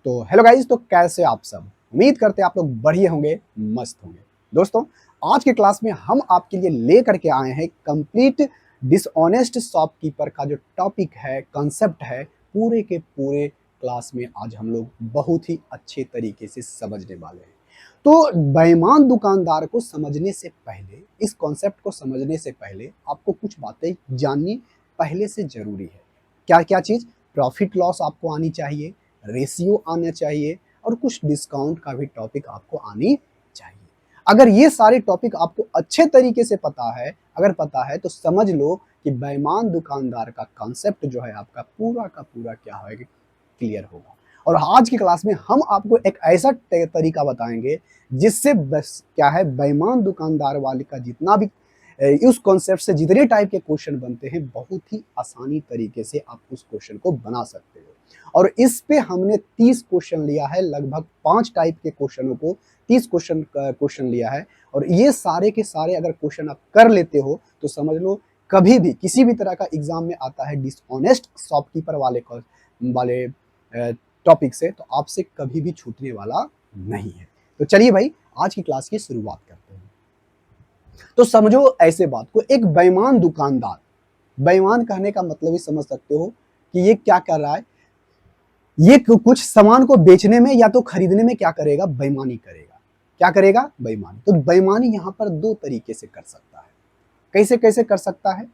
तो hello guys, तो कैसे आप सब? उम्मीद करते हैं आप लोग बढ़िया होंगे, मस्त होंगे। दोस्तों, आज के क्लास में हम आपके लिए लेकर के आए हैं कंप्लीट डिसऑनेस्ट शॉपकीपर का जो टॉपिक है, कॉन्सेप्ट है, पूरे के पूरे क्लास में आज हम लोग बहुत ही अच्छे तरीके से समझने वाले हैं। तो बेईमान दुकानदार को समझने से पहले, इस कॉन्सेप्ट को समझने से पहले आपको कुछ बातें जाननी पहले से जरूरी है। क्या क्या चीज़? प्रॉफिट लॉस आपको आनी चाहिए, रेशियो आना चाहिए और कुछ डिस्काउंट का भी टॉपिक आपको आनी चाहिए। अगर ये सारे टॉपिक आपको अच्छे तरीके से पता है, अगर पता है तो समझ लो कि बेईमान दुकानदार का कॉन्सेप्ट जो है आपका पूरा का पूरा क्या होगा, क्लियर होगा। और आज की क्लास में हम आपको एक ऐसा तरीका बताएंगे जिससे बस क्या है, बेईमान दुकानदार वाले का जितना भी उस कॉन्सेप्ट से जितने टाइप के क्वेश्चन बनते हैं, बहुत ही आसानी तरीके से आप उस क्वेश्चन को बना सकते हो। और इस पे हमने 30 क्वेश्चन लिया है, लगभग 5 टाइप के क्वेश्चनों को 30 क्वेश्चन लिया है। और ये सारे के सारे अगर क्वेश्चन आप कर लेते हो तो समझ लो, कभी भी किसी भी तरह का एग्जाम में आता है डिसऑनेस्ट शॉपकीपर वाले टॉपिक से, तो आपसे कभी भी छूटने वाला नहीं है। तो चलिए भाई, आज की क्लास की शुरुआत करते हैं। तो समझो ऐसे बात को, एक बेईमान दुकानदार, बेईमान कहने का मतलब ही समझ सकते हो कि ये क्या कर रहा है। ये कुछ सामान को बेचने में या तो खरीदने में क्या करेगा, बेईमानी करेगा। क्या करेगा? बेईमानी। तो बेईमानी यहां पर दो तरीके से कर सकता है। कैसे कैसे कर सकता है?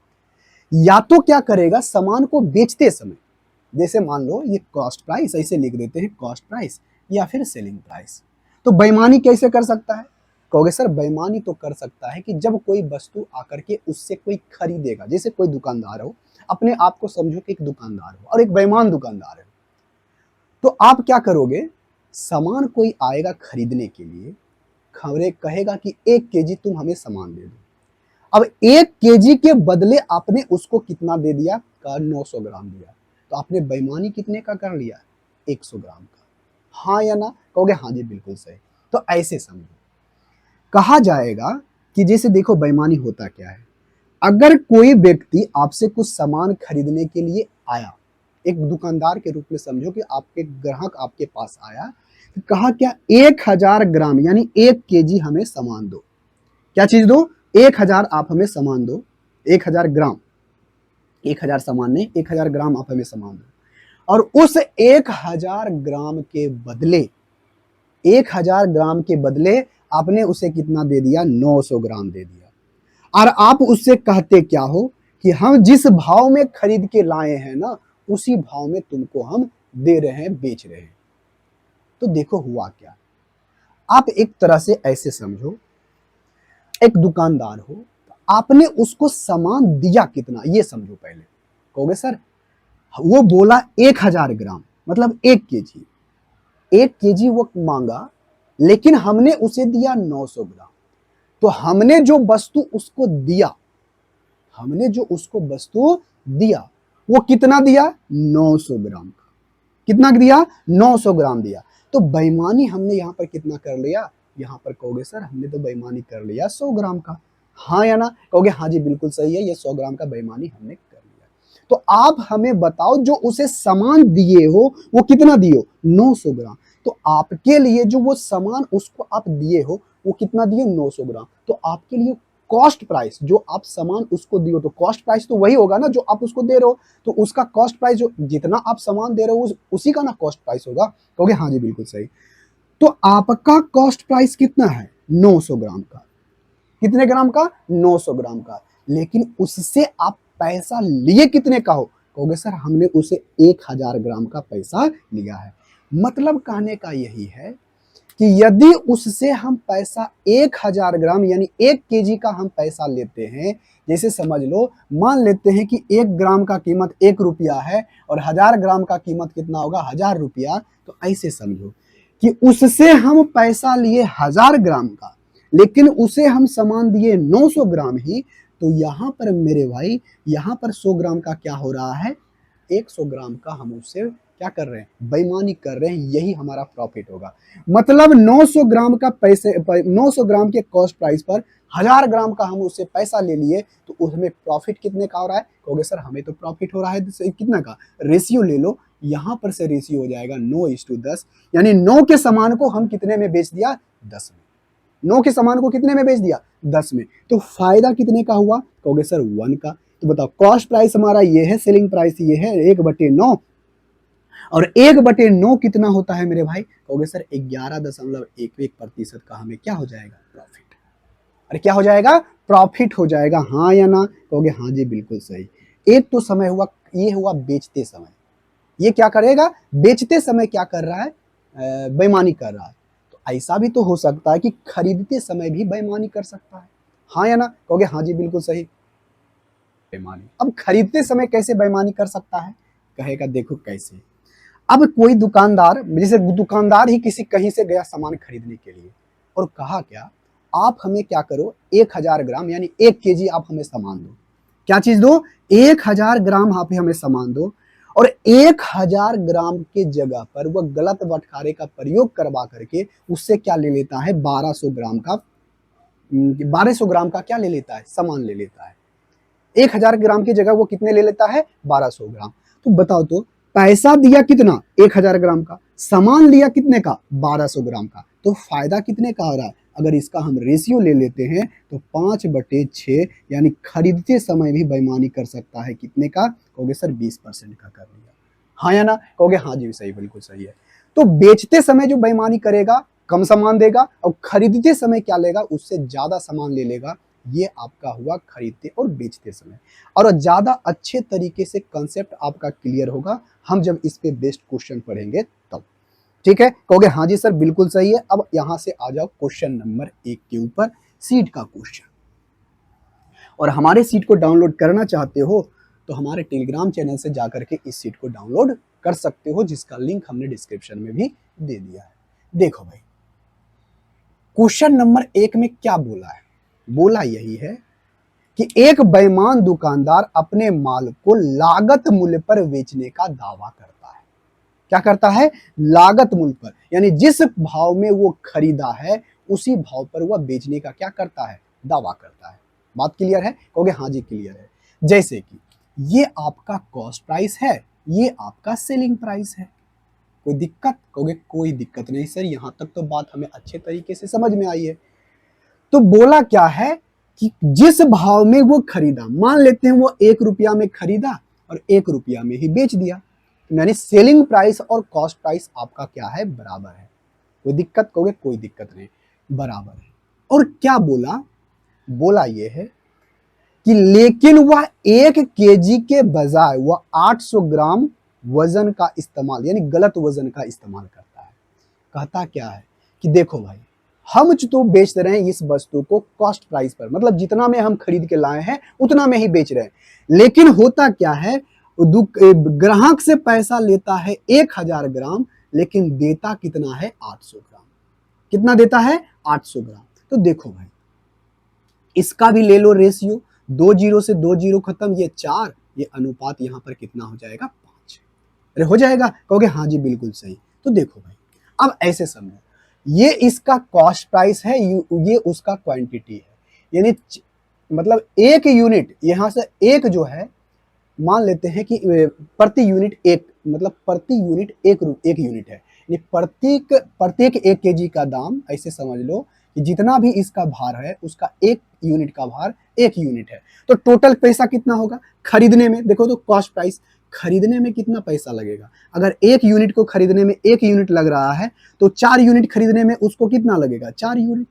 या तो क्या करेगा, सामान को बेचते समय, जैसे मान लो ये कॉस्ट प्राइस, ऐसे लिख देते हैं कॉस्ट प्राइस या फिर सेलिंग प्राइस। तो बेईमानी कैसे कर सकता है? कहोगे सर बेईमानी तो कर सकता है कि जब कोई वस्तु आकर के उससे कोई खरीदेगा, जैसे कोई दुकानदार हो, अपने आप को समझो कि एक दुकानदार हो और एक बेईमान दुकानदार है। तो आप क्या करोगे, सामान कोई आएगा खरीदने के लिए, खबरे कहेगा कि 1 केजी तुम हमें सामान दे दो। अब 1 केजी के बदले आपने उसको कितना दे दिया का, 900 ग्राम दिया। तो आपने बेईमानी कितने का कर लिया? 100 ग्राम का। हाँ या ना? कहोगे हाँ जी बिल्कुल सही। तो ऐसे समझो, कहा जाएगा कि जैसे देखो बेईमानी होता क्या है। अगर कोई व्यक्ति आपसे कुछ सामान खरीदने के लिए आया, एक दुकानदार के रूप में समझो कि आपके ग्राहक आपके पास आया, तो कहा क्या, 1000 ग्राम यानी 1 केजी हमें सामान दो। क्या चीज दो? 1000 आप हमें सामान दो, 1000 ग्राम, 1000 सामान नहीं, 1000 ग्राम आप हमें सामान दो। और उस 1000 ग्राम के बदले, 1000 ग्राम के बदले आपने उसे कितना दे दिया? 900 ग्राम दे दिया। और आप उससे कहते क्या हो कि हम जिस भाव में खरीद के लाए हैं ना, उसी भाव में तुमको हम दे रहे हैं, बेच रहे हैं। तो देखो हुआ क्या, आप एक तरह से ऐसे समझो, एक दुकानदार हो, आपने उसको सामान दिया कितना, ये समझो पहले। कहोगे सर वो बोला 1000 ग्राम, मतलब 1 केजी, 1 केजी वो मांगा, लेकिन हमने उसे दिया 900 ग्राम। तो हमने जो वस्तु उसको दिया, हमने जो उसको वस्तु दिया वो कितना दिया? 900 ग्राम का। कितना दिया? 900 ग्राम दिया। तो बेईमानी हमने यहाँ पर कितना कर लिया? यहाँ पर कहोगे सर हमने तो बेईमानी कर लिया 100 ग्राम का। हाँ या ना? कहोगे हाँ जी बिल्कुल सही है, ये 100 ग्राम का बेईमानी हमने कर लिया। तो आप हमें बताओ, जो उसे सामान दिए हो वो कितना दिए हो? 900 ग्राम। तो आपके लिए जो वो सामान उसको आप दिए हो वो कितना दिए? 900 ग्राम। तो आपके लिए कॉस्ट प्राइस, जो आप सामान उसको दिए हो, तो कॉस्ट प्राइस तो वही होगा ना जो आप उसको दे रहे हो। तो उसका कॉस्ट प्राइस, जो जितना आप सामान दे रहे हो उसी का ना कॉस्ट प्राइस होगा। कहोगे हाँ जी बिल्कुल सही। तो आपका कॉस्ट प्राइस कितना है? 900 ग्राम का। कितने ग्राम का? 900 ग्राम का। लेकिन उससे आप पैसा लिए कितने का हो? कहोगे सर हमने उसे 1000 ग्राम का पैसा लिया है। मतलब कहने का यही है कि यदि उससे हम पैसा 1000 ग्राम यानी 1 केजी का हम पैसा लेते हैं, जैसे समझ लो, मान लेते हैं कि 1 ग्राम का कीमत 1 रुपया है और 1000 ग्राम का कीमत कितना होगा? 1000 रुपया। तो ऐसे समझो कि उससे हम पैसा लिए 1000 ग्राम का, लेकिन उसे हम सामान दिए 900 ग्राम ही। तो यहां पर मेरे भाई, यहां पर 100 ग्राम का क्या हो रहा है? 100 ग्राम का हम उससे क्या कर रहे हैं? बेईमानी कर रहे हैं। यही हमारा प्रॉफिट होगा। मतलब 900 ग्राम का पैसे, 900 ग्राम के कॉस्ट प्राइस पर 1000 ग्राम का हम उससे पैसा ले लिए, तो उसमें प्रॉफिट कितने का हो रहा है? कहोगे सर हमें तो प्रॉफिट हो रहा है कितना का? रेशियो ले लो, यहां पर से रेशियो हो जाएगा 9:10, यानी 9 के सामान को हम कितने में बेच दिया? 10 में। 9 के सामान को कितने में बेच दिया? 10 में। तो फायदा कितने का हुआ? कहोगे सर 1 का। तो बताओ कॉस्ट प्राइस हमारा ये है, सेलिंग प्राइस ये है 1/9, और 1/9 कितना होता है मेरे भाई? कहोगे सर 11.11% का हमें क्या हो जाएगा? प्रॉफिट। अरे क्या हो जाएगा? प्रॉफिट हो जाएगा, हाँ या ना? कहोगे हाँ जी बिल्कुल सही। एक तो समय हुआ, ये हुआ बेचते समय। ये क्या करेगा? बेचते समय क्या कर रहा है? बेईमानी कर रहा है। तो ऐसा भी तो हो सकता है कि खरीदते समय भी बेईमानी कर सकता है, हाँ या ना? कहोगे हाँ जी बिल्कुल सही। बेईमानी, अब खरीदते समय कैसे बेईमानी कर सकता है? कहेगा देखो कैसे। अब कोई दुकानदार, जैसे दुकानदार ही किसी कहीं से गया सामान खरीदने के लिए और कहा क्या, आप हमें क्या करो 1000 ग्राम यानी 1 kg आप हमें सामान दो। क्या चीज दो? 1000 ग्राम आप हमें सामान दो। और 1000 ग्राम के जगह पर वह गलत बटखारे का प्रयोग करवा करके उससे क्या ले लेता है? 1200 ग्राम का, 1200 ग्राम का क्या ले लेता है? सामान ले लेता है। 1000 ग्राम की जगह वो कितने ले लेता है? 1200 ग्राम। तो बताओ तो पैसा दिया कितना? 1000 ग्राम का, सामान लिया कितने का? 1200 ग्राम का। तो फायदा कितने का हो रहा है? अगर इसका हम रेशियो ले लेते हैं तो 5/6, यानी खरीदते समय भी बेईमानी कर सकता है। कितने का? कहोगे सर 20% का कर लिया, हाँ या ना? कहोगे हाँ जी सही, बिल्कुल सही है। तो बेचते समय जो बेईमानी करेगा कम सामान देगा, और खरीदते समय क्या लेगा? उससे ज्यादा सामान ले लेगा। ये आपका हुआ खरीदते और बेचते समय। और ज्यादा अच्छे तरीके से कंसेप्ट आपका क्लियर होगा हम जब इस पे बेस्ड क्वेश्चन पढ़ेंगे तब। ठीक है, कहोगे हाँ जी सर बिल्कुल सही है। अब यहां से आ जाओ क्वेश्चन नंबर 1 के ऊपर, सीट का क्वेश्चन। और हमारे सीट को डाउनलोड करना चाहते हो तो हमारे टेलीग्राम चैनल से जाकर के इस सीट को डाउनलोड कर सकते हो, जिसका लिंक हमने डिस्क्रिप्शन में भी दे दिया है। देखो भाई क्वेश्चन नंबर 1 में क्या बोला है? बोला यही है कि एक बेईमान दुकानदार अपने माल को लागत मूल्य पर बेचने का दावा करता है। क्या करता है? लागत मूल्य पर, यानी जिस भाव में वो खरीदा है उसी भाव पर वह बेचने का क्या करता है? दावा करता है। बात क्लियर है? कहोगे हाँ जी क्लियर है। जैसे कि ये आपका कॉस्ट प्राइस है, ये आपका सेलिंग प्राइस है। कोई दिक्कत? कहोगे कोई दिक्कत नहीं सर, यहां तक तो बात हमें अच्छे तरीके से समझ में आई है। तो बोला क्या है कि जिस भाव में वो खरीदा, मान लेते हैं वो 1 रुपया में खरीदा और 1 रुपया में ही बेच दिया, यानी सेलिंग प्राइस और कॉस्ट प्राइस आपका क्या है? बराबर है। कोई दिक्कत? कहोगे कोई दिक्कत नहीं, बराबर है। और क्या बोला? बोला ये है कि लेकिन वह 1 kg के बजाय वह 800 ग्राम वजन का इस्तेमाल, यानी गलत वजन का इस्तेमाल करता है। कहता क्या है कि देखो भाई हम तो बेच रहे हैं इस वस्तु को कॉस्ट प्राइस पर, मतलब जितना में हम खरीद के लाए हैं उतना में ही बेच रहे हैं, लेकिन होता क्या है ग्राहक से पैसा लेता है 1000 ग्राम, लेकिन देता कितना है? 800 ग्राम। कितना देता है? 800 ग्राम। तो देखो भाई इसका भी ले लो रेशियो, 2 जीरो से 2 जीरो खत्म, ये 4, ये अनुपात यहां पर कितना हो जाएगा? 5। अरे हो जाएगा? कहोगे हाँ जी बिल्कुल सही। तो देखो भाई अब ऐसे समझो, ये इसका कॉस्ट प्राइस है, ये उसका क्वांटिटी है, यानी मतलब 1 यूनिट, यहां से एक जो है मान लेते हैं कि प्रति यूनिट एक, मतलब प्रति यूनिट एक यूनिट है, यानी प्रत्येक 1 kg का दाम, ऐसे समझ लो कि जितना भी इसका भार है उसका 1 यूनिट का भार 1 यूनिट है। तो टोटल पैसा कितना होगा खरीदने में? देखो तो कॉस्ट प्राइस, खरीदने में कितना पैसा लगेगा? अगर 1 यूनिट को खरीदने में 1 यूनिट लग रहा है तो 4 यूनिट खरीदने में उसको कितना लगेगा? 4 यूनिट,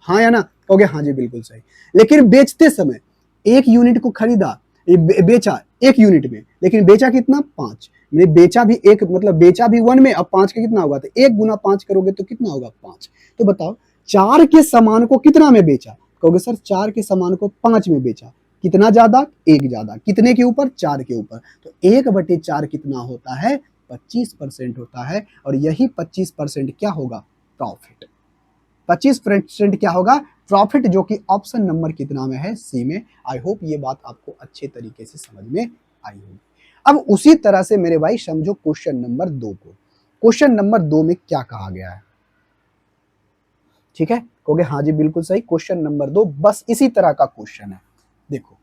हाँ या ना? कहोगे हाँ जी बिल्कुल सही। लेकिन बेचते समय 1 यूनिट को खरीदा, बेचा 1 यूनिट में, लेकिन बेचा कितना? 5। बेचा भी एक, मतलब बेचा भी 1 में, अब 5 का कितना होगा? तो 1 गुना 5 करोगे तो कितना होगा? 5। तो बताओ 4 के सामान को कितना में बेचा? कहोगे सर 4 के सामान को 5 में बेचा। कितना ज्यादा? 1 ज्यादा। कितने के ऊपर? 4 के ऊपर। तो 1/4 कितना होता है? 25% होता है। और यही 25% क्या होगा? प्रॉफिट। 25% क्या होगा? प्रॉफिट, जो कि ऑप्शन नंबर कितना में है? सी में। आई होप ये बात आपको अच्छे तरीके से समझ में आई होगी। अब उसी तरह से मेरे भाई समझो क्वेश्चन नंबर 2 को। क्वेश्चन नंबर 2 में क्या कहा गया है? ठीक है, कहोगे हाँ जी बिल्कुल सही। क्वेश्चन नंबर 2 बस इसी तरह का क्वेश्चन है। देखो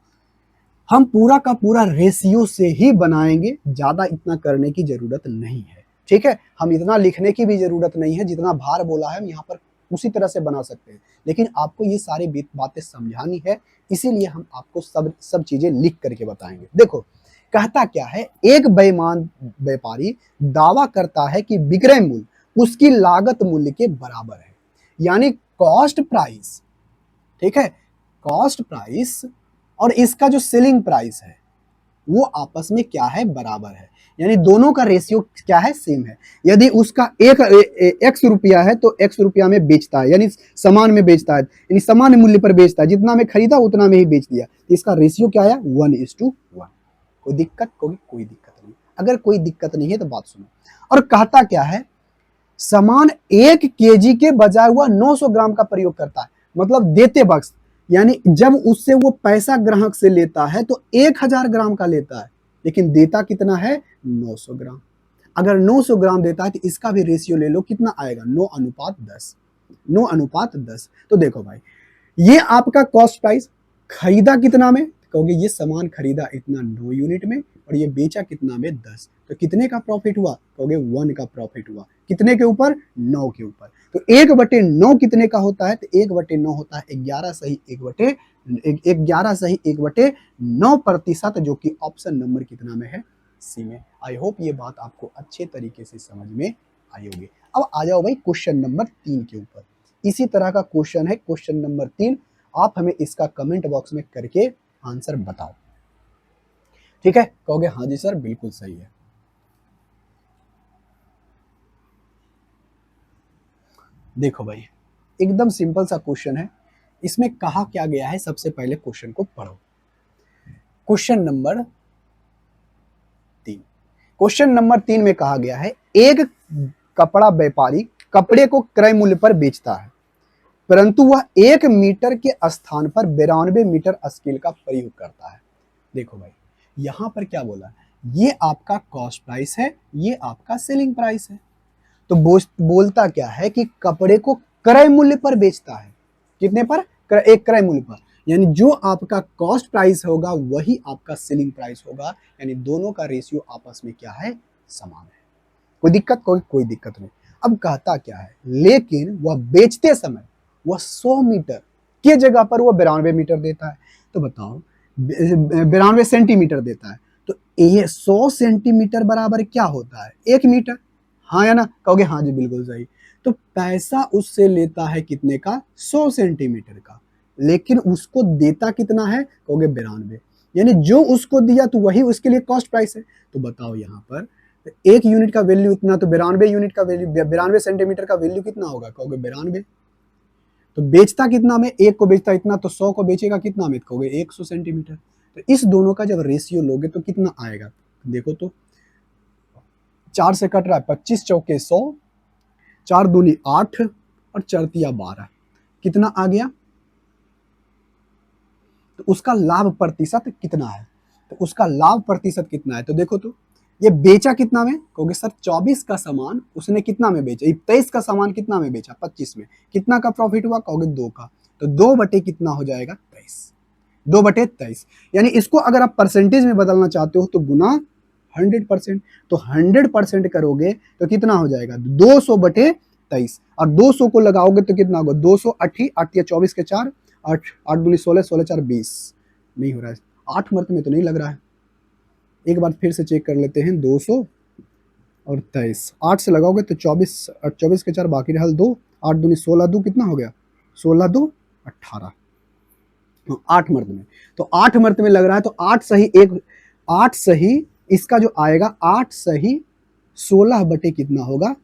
हम पूरा का पूरा रेशियो से ही बनाएंगे, ज्यादा इतना करने की जरूरत नहीं है। ठीक है, हम इतना लिखने की भी जरूरत नहीं है, जितना भार बोला है हम यहाँ पर उसी तरह से बना सकते हैं, लेकिन आपको ये सारी बातें समझानी है, इसीलिए हम आपको सब चीजें लिख करके बताएंगे। देखो कहता क्या है, एक बेईमान व्यापारी दावा करता है कि विक्रय मूल्य उसकी लागत मूल्य के बराबर है, यानी कॉस्ट प्राइस, ठीक है, कॉस्ट प्राइस और इसका जो सेलिंग प्राइस है वो आपस में क्या है, बराबर है, यानी दोनों का रेशियो क्या है, सेम है। यदि उसका एक्स रुपया है तो एक्स रुपया में बेचता है, यानी समान में बेचता है, यानी समान मूल्य पर बेचता है, जितना में खरीदा उतना में ही बेच दिया, इसका रेशियो क्या आया, 1:1। कोई दिक्कत, कोई दिक्कत नहीं। अगर कोई दिक्कत नहीं है तो बात सुनो। और कहता क्या है, सामान 1 केजी के बजाय हुआ 900 ग्राम का प्रयोग करता है, मतलब देते वक्त, यानी जब उससे वो पैसा ग्राहक से लेता है तो 1000 ग्राम का लेता है, लेकिन देता कितना है, 900 ग्राम। अगर 900 ग्राम देता है तो इसका भी रेशियो ले लो, कितना आएगा, 9:10। 9:10। तो देखो भाई, ये आपका कॉस्ट प्राइस, खरीदा कितना में, कहोगे ये सामान खरीदा इतना 9 यूनिट में और ये बेचा कितना में, 10, तो कितने का प्रॉफिट हुआ, कहोगे 1 का प्रॉफिट हुआ, कितने के ऊपर, 9 के ऊपर। तो 1/9 कितने का होता है, तो 1/9 होता है 11 सही 1/9%, जो कि ऑप्शन नंबर कितना में है, सी में। आई होप ये बात आपको अच्छे तरीके से समझ में आई होगी। अब आ जाओ भाई क्वेश्चन नंबर 3 के ऊपर। इसी तरह का क्वेश्चन है क्वेश्चन नंबर 3, आप हमें इसका कमेंट बॉक्स में करके आंसर बताओ। ठीक है, कहोगे हाँ जी सर बिल्कुल सही है। देखो भाई, एकदम सिंपल सा क्वेश्चन है, इसमें कहा क्या गया है, सबसे पहले क्वेश्चन को पढ़ो। क्वेश्चन नंबर 3, क्वेश्चन नंबर 3 में कहा गया है, एक कपड़ा व्यापारी कपड़े को क्रय मूल्य पर बेचता है, परंतु वह 1 मीटर के स्थान पर 92 मीटर स्केल का प्रयोग करता है। देखो भाई, यहां पर क्या बोला, ये आपका कॉस्ट प्राइस है, ये आपका सेलिंग प्राइस है। तो बोलता क्या है कि कपड़े को क्रय मूल्य पर बेचता है, कितने पर, एक क्रय मूल्य पर, यानी जो आपका कॉस्ट प्राइस होगा वही आपका सेलिंग प्राइस होगा, यानी दोनों का रेशियो आपस में क्या है, समान है। कोई दिक्कत, कोई दिक्कत नहीं। अब कहता क्या है, लेकिन वह बेचते समय वह 100 मीटर के जगह पर वह 92 मीटर देता है। तो बताओ, 92 सेंटीमीटर देता है, तो ये 100 सेंटीमीटर बराबर क्या होता है, 1 मीटर, हाँ या ना, कहोगे हाँ जी बिल्कुल सही। तो पैसा उससे लेता है कितने का, 100 सेंटीमीटर का, लेकिन उसको देता कितना है, कहोगे 92, यानी जो उसको दिया तो वही उसके लिए कॉस्ट प्राइस है। तो बताओ यहाँ पर, तो 1 यूनिट का वैल्यू इतना, तो 92 यूनिट का वैल्यू, 92 सेंटीमीटर का वैल्यू कितना होगा, कहोगे 92। तो बेचता कितना में, 1 को बेचता इतना, तो 100 को बेचेगा कितना में, कहोगे 100 सेंटीमीटर। तो इस दोनों का जब रेशियो लोगे तो कितना आएगा, देखो तो 4 से कट रहा है, 25 चौके 100, 4 दूनी 8 और 4 तिया 12, कितना आ गया, तो उसका लाभ प्रतिशत कितना है, तो उसका लाभ प्रतिशत कितना है, तो देखो तो ये बेचा कितना में, कहोगे सर 24 का सामान उसने कितना में बेचा, 23 का सामान कितना में बेचा, 25 में, कितना का प्रॉफिट हुआ, कहोगे 2 का, तो 2 बटे कितना हो जाएगा, 23, 2/23, यानी इसको अगर आप परसेंटेज में बदलना चाहते हो तो गुना 100%, तो 100% करोगे तो कितना हो जाएगा, 200/23, और 200 को लगाओगे तो कितना होगा, 200, 8 या 24 के 4, 8 दूनी 16, 16 4 20, नहीं हो रहा है, 8 मर्त में तो नहीं लग रहा है, एक बार फिर से चेक कर लेते हैं, 200 और 23, 8 से लगाओगे तो 24, 24 के 4 बाकी रहल 2, 8 दूनी 16, 2 कितना हो गया, 16 2 18, 8 मर्द में, तो 8 मर्द में लग रहा है, तो 8 सही 1, 8 सही इसका जो आएगा 8 सही 16 बटे कितना होगा,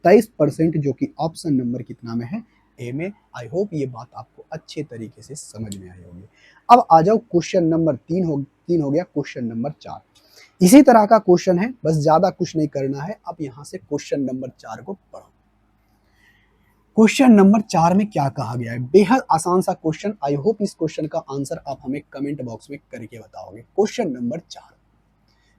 23%, जो कि ऑप्शन नंबर कितना में है, ए में। आई होप ये बात आपको अच्छे तरीके से समझ में आई होगी। अब आ जाओ क्वेश्चन नंबर 3 हो गया, क्वेश्चन नंबर 4 इसी तरह का क्वेश्चन है, बस ज्यादा कुछ नहीं करना है। अब यहां से क्वेश्चन नंबर 4 को पढ़ो। क्वेश्चन नंबर 4 में क्या कहा गया है, बेहद आसान सा क्वेश्चन। आई होप इस क्वेश्चन का आंसर आप हमें कमेंट बॉक्स में करके बताओगे। क्वेश्चन नंबर 4,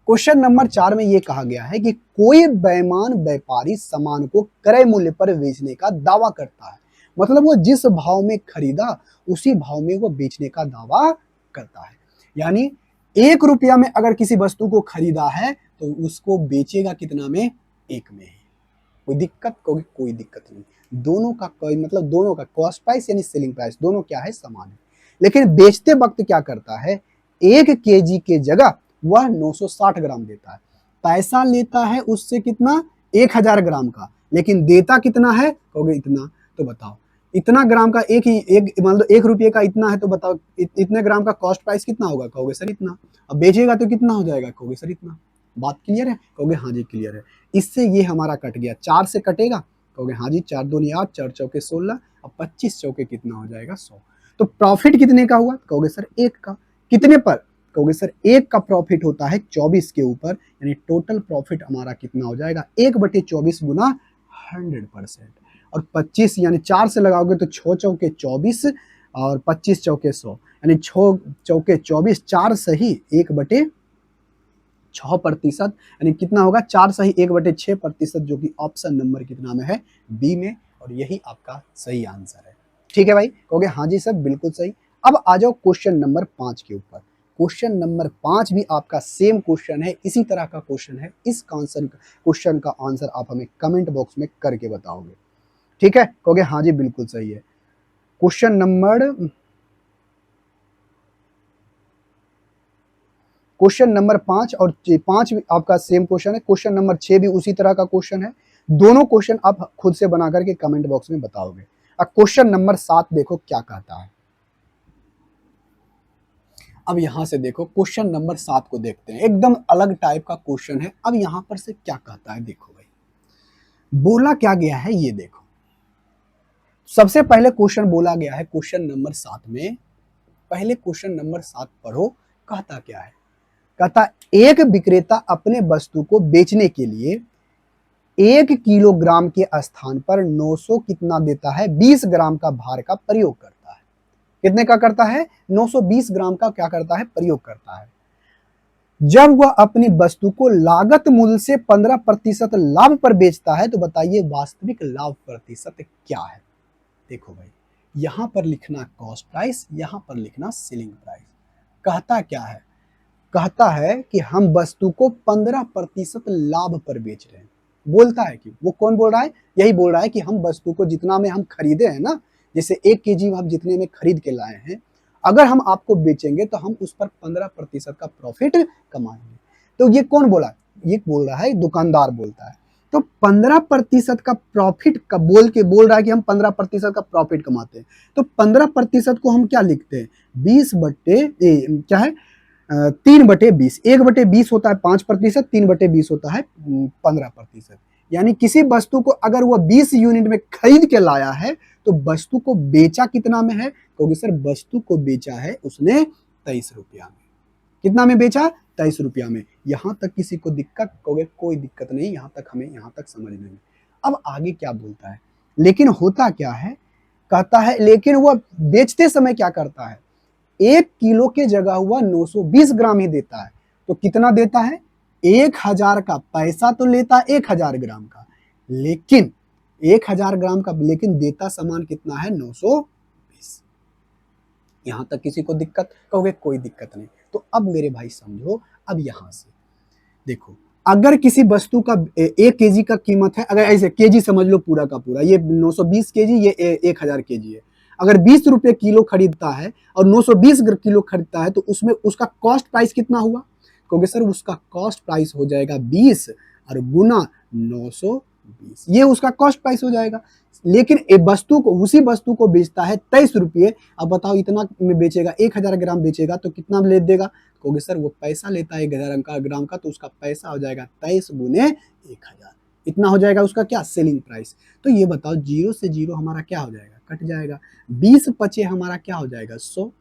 क्वेश्चन नंबर 4 में यह कहा गया है कि कोई बेईमान व्यापारी सामान को क्रय मूल्य पर बेचने का दावा करता है, मतलब वो जिस भाव में खरीदा उसी भाव में वो बेचने का दावा करता है। यानी ₹1 में अगर किसी वस्तु को खरीदा है तो उसको बेचेगा कितना में? 1 में ही। कोई दिक्कत? कोई दिक्कत नहीं। दोनों का कोई मतलब दोनों का कॉस्ट प्राइस यानी सेलिंग प्राइस दोनों क्या है? समान है। लेकिन बेचते वक्त क्या करता है? 1 केजी के जगह वह 960 ग्राम देता है। पैसा लेता है उससे कितना? 1000 ग्राम का, लेकिन देता कितना है? कहोगे इतना। तो बताओ इतना ग्राम का एक मान लो ₹1 का इतना है, तो बताओ इतने ग्राम का कॉस्ट प्राइस कितना होगा? कहोगे सर इतना। अब बेचेगा तो कितना हो जाएगा? कहोगे सर इतना। बात क्लियर है? कहोगे हाँ जी क्लियर है। इससे ये हमारा कट गया, 4 से कटेगा? कहोगे हाँ जी, 4 दूनी 8, 4 चौके 16, अब 25 चौके कितना हो जाएगा? 100। तो प्रॉफिट कितने का हुआ? कहोगे सर 1 का। कितने पर? कहोगे सर 1 का प्रॉफिट होता है 24 के ऊपर, यानी टोटल प्रॉफिट हमारा कितना हो जाएगा? 1/24 गुना 100%। और 25 यानी 4 से लगाओगे तो 6 चौके 24 और 25 चौके 100, यानी 6 चौके 24, 4 सही 1/6%, यानी कितना होगा? 4 सही 1/6%, जो कि ऑप्शन नंबर कितना में है? बी में। और यही आपका सही आंसर है। ठीक है भाई? कहोगे हाँ जी सर बिल्कुल सही। अब आ जाओ क्वेश्चन नंबर 5 के ऊपर। क्वेश्चन नंबर 5 भी आपका सेम क्वेश्चन है, इसी तरह का क्वेश्चन है। इस क्वेश्चन का आंसर आप हमें कमेंट बॉक्स में करके बताओगे। ठीक है? कहोगे हाँ जी बिल्कुल सही है। क्वेश्चन नंबर 5 और 5 आपका सेम क्वेश्चन है। क्वेश्चन नंबर 6 भी उसी तरह का क्वेश्चन है। दोनों क्वेश्चन आप खुद से बना करके कमेंट बॉक्स में बताओगे। अब क्वेश्चन नंबर 7 देखो क्या कहता है। अब यहां से देखो क्वेश्चन नंबर 7 को देखते हैं, एकदम अलग टाइप का क्वेश्चन है। अब यहां पर से क्या कहता है देखो भाई, बोला क्या गया है ये देखो। सबसे पहले क्वेश्चन बोला गया है क्वेश्चन नंबर 7 में, पहले क्वेश्चन नंबर 7 पढ़ो। कहता क्या है? कहता एक विक्रेता अपने वस्तु को बेचने के लिए 1 किलोग्राम के स्थान पर 900 कितना देता है? 20 ग्राम का भार का प्रयोग करता है। कितने का करता है? 920 ग्राम का क्या करता है? प्रयोग करता है। जब वह अपनी वस्तु को लागत मूल्य से 15% लाभ पर बेचता है, तो बताइए वास्तविक लाभ प्रतिशत क्या है? देखो भाई, यहां पर लिखना कॉस्ट प्राइस, यहां पर लिखना सेलिंग प्राइस। कहता क्या है? कहता है कि हम वस्तु को 15% लाभ पर बेच रहे हैं। बोलता है कि वो कौन बोल रहा है? यही बोल रहा है कि हम वस्तु को जितना में हम खरीदे हैं ना, जैसे 1 केजी हम जितने में खरीद के लाए हैं, अगर हम आपको बेचेंगे तो हम उस पर 15% का प्रॉफिट कमाएंगे। तो ये कौन बोला? ये बोल रहा है दुकानदार बोलता है। तो 15% का प्रॉफिट का बोल रहा है कि हम 15% का प्रॉफिट कमाते हैं। तो 15% को हम क्या लिखते हैं? 20 बट्टे क्या है? 3/20। 1/20 होता है 5%, 3/20 होता है 15%। यानी किसी वस्तु को अगर वह 20 यूनिट में खरीद के लाया है तो वस्तु को बेचा कितना में है? क्योंकि सर वस्तु को बेचा है उसने 23 रुपया में। कितना में बेचा? 23 रुपया में। यहां तक किसी को दिक्कत? कहोगे कोई दिक्कत नहीं, यहां तक हमें यहां तक समझने में। अब आगे क्या बोलता है? लेकिन होता क्या है? कहता है लेकिन वह बेचते समय क्या करता है? 1 किलो के जगह हुआ 920 ग्राम ही देता है। तो कितना देता है? 1000 का पैसा तो लेता है 1000 ग्राम का, लेकिन 1000 ग्राम का, लेकिन देता सामान कितना है? 920। यहां तक किसी को दिक्कत? कहोगे कोई दिक्कत नहीं। तो अब मेरे भाई समझो, अब यहां से देखो, अगर किसी वस्तु का 1 केजी का कीमत है, अगर ऐसे केजी समझ लो पूरा का पूरा, ये 920 केजी, ये 1000 केजी है। अगर 20 रुपए किलो खरीदता है और 920 किलो खरीदता है, तो उसमें उसका कॉस्ट प्राइस कितना हुआ? क्योंकि सर उसका कॉस्ट प्राइस हो जाएगा 20 और गुना 920, ये उसका कॉस्ट प्राइस हो जाएगा। लेकिन उसी वस्तु को बेचता है 23 रुपये। अब बताओ इतना में बेचेगा, 1000 ग्राम बेचेगा तो कितना ले देगा? क्योंकि सर वो पैसा लेता है 1000 ग्राम का, तो उसका पैसा हो जाएगा 23 गुने 1000। इतना हो जाएगा उसका क्या? Selling price. तो ये बताओ 0 से 0 हमारा क्या हो जाएगा? कट जाएगा। 20 पचे हमारा क्या हो जाएगा? 100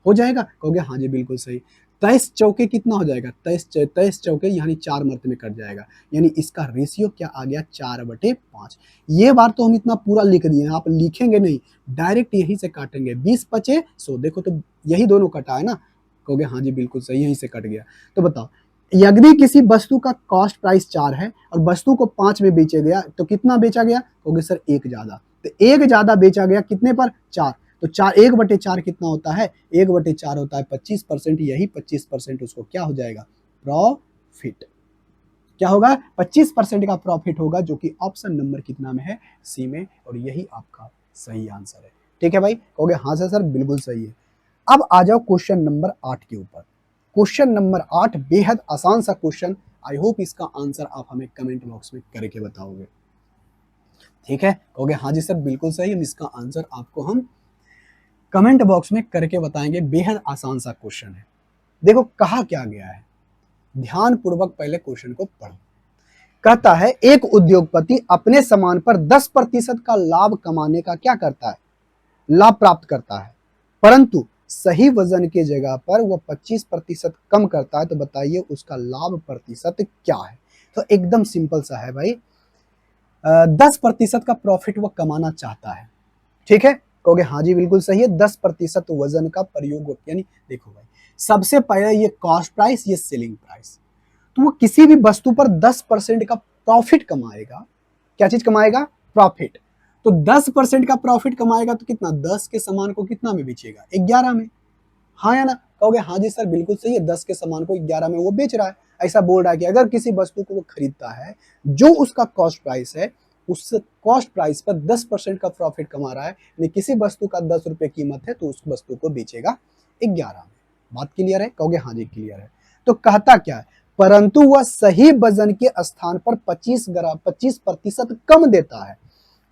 हो जाएगा। कहोगे हाँ जी बिल्कुल सही। 23 चौके कितना हो जाएगा? 23 चौके यानी 4 मर्ते में कट जाएगा। यानी इसका रेशियो क्या आ गया? 4/5। ये बार तो हम इतना पूरा लिख दिए हैं, आप लिखेंगे नहीं, डायरेक्ट यहीं से काटेंगे। 20 पचे 100, देखो तो यही दोनों कटा है ना। कहोगे हाँ जी बिल्कुल सही, यहीं से कट गया। तो बताओ यदि किसी वस्तु का कॉस्ट प्राइस 4 है और वस्तु को 5 में बेचा गया, तो कितना बेचा गया? कहोगे सर 1 ज्यादा। तो 1 ज्यादा बेचा गया कितने पर? 4। तो 1/4 कितना होता है? 1/4 होता है 25%। यही 25% उसको क्या हो जाएगा? प्रॉफिट। क्या होगा? 25% का प्रॉफिट होगा, जो कि ऑप्शन नंबर कितना में है? सी में। और यही आपका सही आंसर है। ठीक है भाई, कहोगे हाँ सर बिल्कुल सही है। अब आ जाओ क्वेश्चन नंबर 8 के ऊपर। क्वेश्चन नंबर 8 बेहद आसान सा क्वेश्चन। आई होप इसका आंसर आप हमें कमेंट बॉक्स में करके बताओगे। ठीक है, कहोगे हाँ जी सर बिल्कुल सही, हम इसका आंसर आपको हम कमेंट बॉक्स में करके बताएंगे। बेहद आसान सा क्वेश्चन है। देखो कहा क्या गया है, ध्यान पूर्वक पहले क्वेश्चन को पढ़ो। कहता है एक उद्योगपति अपने सामान पर 10% का लाभ कमाने का क्या करता है? लाभ प्राप्त करता है, परंतु सही वजन के जगह पर वह 25% कम करता है। तो बताइए उसका लाभ प्रतिशत क्या है? तो एकदम सिंपल सा है भाई, 10% का प्रॉफिट वो कमाना चाहता है। ठीक है, कहोगे हाँ जी बिल्कुल सही है। 10% वजन का प्रयोग, यानी देखो भाई, सबसे पहले ये कॉस्ट प्राइस, ये सेलिंग प्राइस। तो वो किसी भी वस्तु पर 10% का प्रॉफिट कमाएगा। क्या चीज कमाएगा? प्रॉफिट। तो 10% का प्रॉफिट कमाएगा तो कितना? 10 के सामान को कितना में बेचेगा? 11 में। हाँ या ना? कहोगे हाँ जी सर बिल्कुल सही है, 10 के सामान को 11 में वो बेच रहा है। ऐसा बोल रहा है कि अगर किसी वस्तु को वो खरीदता है, जो उसका कॉस्ट प्राइस है, उस कॉस्ट प्राइस पर 10% का प्रॉफिट कमा रहा है, यानी किसी वस्तु का 10 रुपए कीमत है तो उस वस्तु को बेचेगा 11 में। बात क्लियर है? कहोगे हाँ जी क्लियर है। तो कहता क्या है? परंतु वह सही वजन के स्थान पर 25% कम देता है।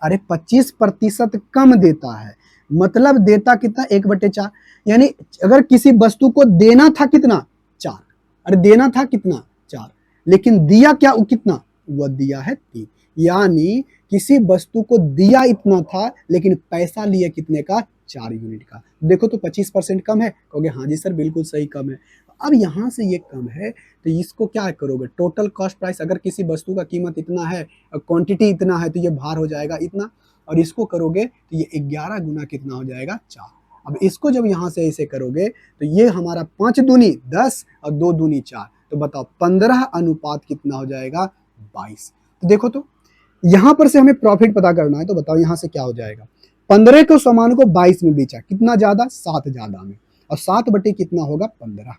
अरे 25% कम देता है, मतलब देता कितना? 1/4। यानी अगर किसी वस्तु को देना था कितना? 4। अरे देना था कितना? 4, लेकिन दिया क्या? वो कितना? वह दिया है 3। यानी किसी वस्तु को दिया इतना था, लेकिन पैसा लिया कितने का? 4 यूनिट का। देखो तो 25% कम है। कहोगे हाँ जी सर बिल्कुल सही, कम है। अब यहां से ये कम है, तो इसको क्या करोगे? टोटल कॉस्ट प्राइस, अगर किसी वस्तु का कीमत इतना है और क्वांटिटी इतना है, तो ये भार हो जाएगा इतना, और इसको करोगे तो ये 11 गुना कितना हो जाएगा? 4। अब इसको जब यहां से ऐसे करोगे तो ये हमारा 5 दूनी 10 और 2 दूनी 4, तो बताओ 15 अनुपात कितना हो जाएगा? 22। तो देखो तो यहां पर से हमें प्रॉफिट पता करना है, तो बताओ यहां से क्या हो जाएगा? 15 को सामान को 22 में बेचा, कितना ज्यादा? 7 ज्यादा में, और 7 बटे कितना होगा? 15।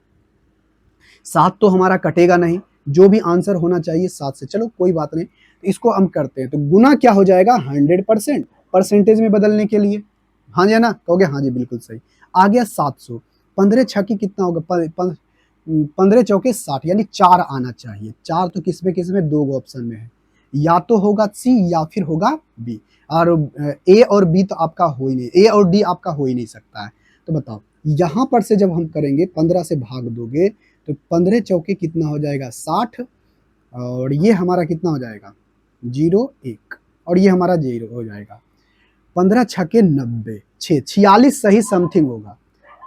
7 तो हमारा कटेगा नहीं, जो भी आंसर होना चाहिए 7 से। चलो कोई बात नहीं, इसको हम करते हैं। तो गुना क्या हो जाएगा? 100%, परसेंटेज में बदलने के लिए। हाँ जी है ना? कहोगे हाँ जी बिल्कुल सही। आ गया 700। 15 छक्के कितना होगा? 15 चौके 60, यानी 4 आना चाहिए। 4 तो किसमें? 2 ऑप्शन में है, या तो होगा सी या फिर होगा बी। और ए और बी तो आपका हो ही नहीं, ए और डी आपका हो ही नहीं सकता है। तो बताओ यहां पर से जब हम करेंगे, 15 से भाग दोगे तो 15 चौके कितना हो जाएगा? 60, और ये हमारा कितना हो जाएगा? 0 1, और ये हमारा 0 हो जाएगा। 15 छक्के 90, 46 सही समथिंग होगा,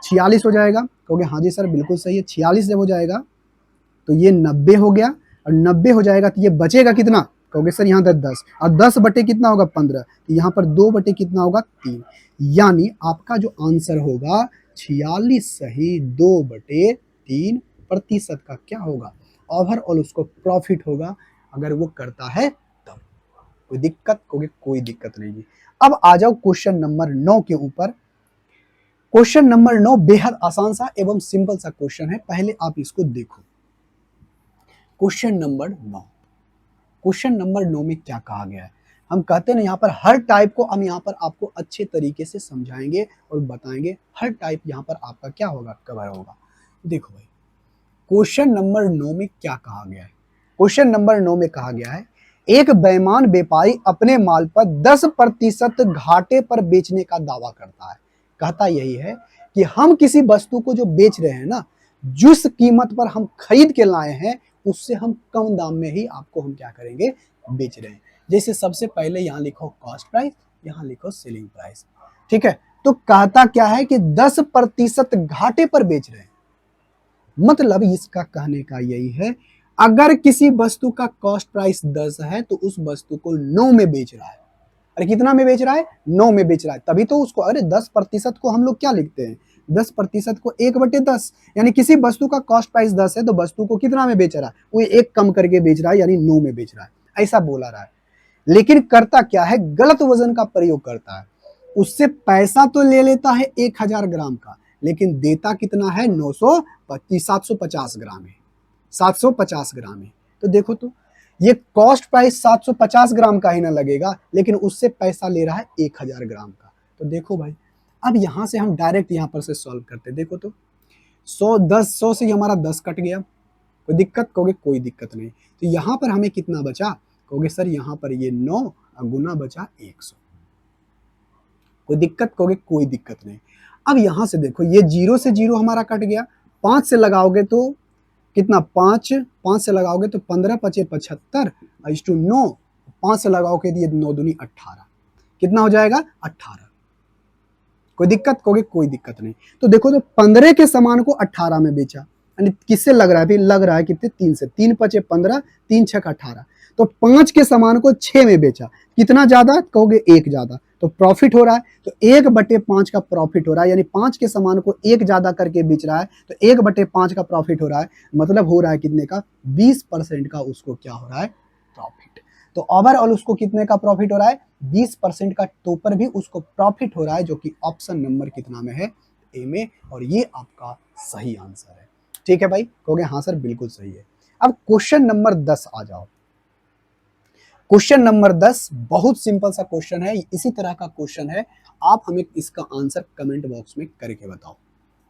46 हो जाएगा। कहोगे हाँ जी सर बिल्कुल सही है। 46 जब हो जाएगा तो ये 90 हो गया, और 90 हो जाएगा तो ये बचेगा कितना? कहोगे सर यहाँ 10, और 10 बटे कितना होगा? 15, तो यहाँ पर 2 बटे कितना होगा? 3। यानी आपका जो आंसर होगा 46 सही, 2/3% का क्या होगा? ओवरऑल उसको प्रॉफिट होगा, अगर वो करता है तब। कोई दिक्कत? कहोगे कोई दिक्कत नहीं जी। अब आ जाओ क्वेश्चन नंबर 9 के ऊपर। क्वेश्चन नंबर 9 बेहद आसान सा एवं सिंपल सा क्वेश्चन है, पहले आप इसको देखो। क्वेश्चन नंबर 9, क्वेश्चन नंबर 9 में क्या कहा गया है? हम कहते हैं यहाँ पर हर टाइप को हम यहाँ पर आपको अच्छे तरीके से समझाएंगे और बताएंगे। हर टाइप यहाँ पर आपका क्या होगा? कवर होगा। देखो भाई, क्वेश्चन नंबर 9 में क्या कहा गया है? क्वेश्चन नंबर 9 में कहा गया है एक बेईमान व्यापारी अपने माल पर 10% घाटे पर बेचने का दावा करता है। कहता यही है कि हम किसी वस्तु को जो बेच रहे हैं ना, जिस कीमत पर हम खरीद के लाए हैं, उससे हम कम दाम में ही आपको हम क्या करेंगे? बेच रहे हैं। जैसे सबसे पहले यहाँ लिखो कॉस्ट प्राइस, यहाँ लिखो सेलिंग प्राइस। ठीक है, तो कहता क्या है कि 10% घाटे पर बेच रहे हैं। मतलब इसका कहने का यही है, अगर किसी वस्तु का कॉस्ट प्राइस 10 है तो उस वस्तु को 9 में बेच रहा है। अरे कितना में बेच रहा है? 9 में बेच रहा है। तभी तो उसको, अरे 10% को हम लोग क्या लिखते हैं? 10% को 1/10, यानी किसी वस्तु का कॉस्ट प्राइस 10 है तो वस्तु को कितना में बेच रहा है? वो 1 कम करके बेच रहा है, यानी 9 में बेच रहा है। ऐसा बोला रहा है। लेकिन करता क्या है? गलत वजन का प्रयोग करता है। उससे पैसा तो ले लेता है 1000 ग्राम का, लेकिन देता कितना है 750 ग्राम है, 750 ग्राम है। तो देखो तो ये कॉस्ट प्राइस 750 ग्राम का ही ना लगेगा, लेकिन उससे पैसा ले रहा है 1000 ग्राम का। तो देखो भाई, अब यहां से हम डायरेक्ट यहां पर से सॉल्व करते, देखो तो 100 से हमारा 10 कट गया, कोई दिक्कत, कहोगे कोई दिक्कत नहीं। तो यहाँ पर हमें कितना बचा, कहोगे सर यहाँ पर ये 9 गुना बचा 100, कोई दिक्कत, कहोगे कोई दिक्कत नहीं। अब यहां से देखो ये 0 से 0 हमारा कट गया, 5 से लगाओगे तो कितना, 5 से लगाओगे तो 15 पचे 75 इस टू 9, 5 से लगाओगे तो ये 9 दूनी 18, कितना हो जाएगा 18, कोई दिक्कत, कहोगे कोई दिक्कत नहीं। तो देखो तो 15 के सामान को 18 में बेचा, यानी किससे लग रहा है, लग रहा है कितने, 3 से, 3 पचे 15, 3 छक 18, तो 5 के सामान को 6 में बेचा, कितना ज्यादा, कहोगे 1 ज्यादा, तो प्रॉफिट हो रहा है, तो 1/5 का प्रॉफिट हो रहा है, यानी 5 के सामान को 1 ज्यादा करके बेच रहा है, तो 1/5 का प्रॉफिट हो रहा है, मतलब हो रहा है कितने का, 20% का उसको क्या हो रहा है, प्रॉफिट। तो ओवरऑल उसको कितने का प्रॉफिट हो रहा है, 20% का, तो पर भी उसको प्रॉफिट हो रहा है, जो कि ऑप्शन नंबर कितना में है, ए में, और ये आपका सही आंसर है। ठीक है भाई, कहोगे हाँ सर बिल्कुल सही है। अब क्वेश्चन नंबर 10 आ जाओ। क्वेश्चन नंबर 10 बहुत सिंपल सा क्वेश्चन है, इसी तरह का क्वेश्चन है, आप हमें इसका आंसर कमेंट बॉक्स में करके बताओ।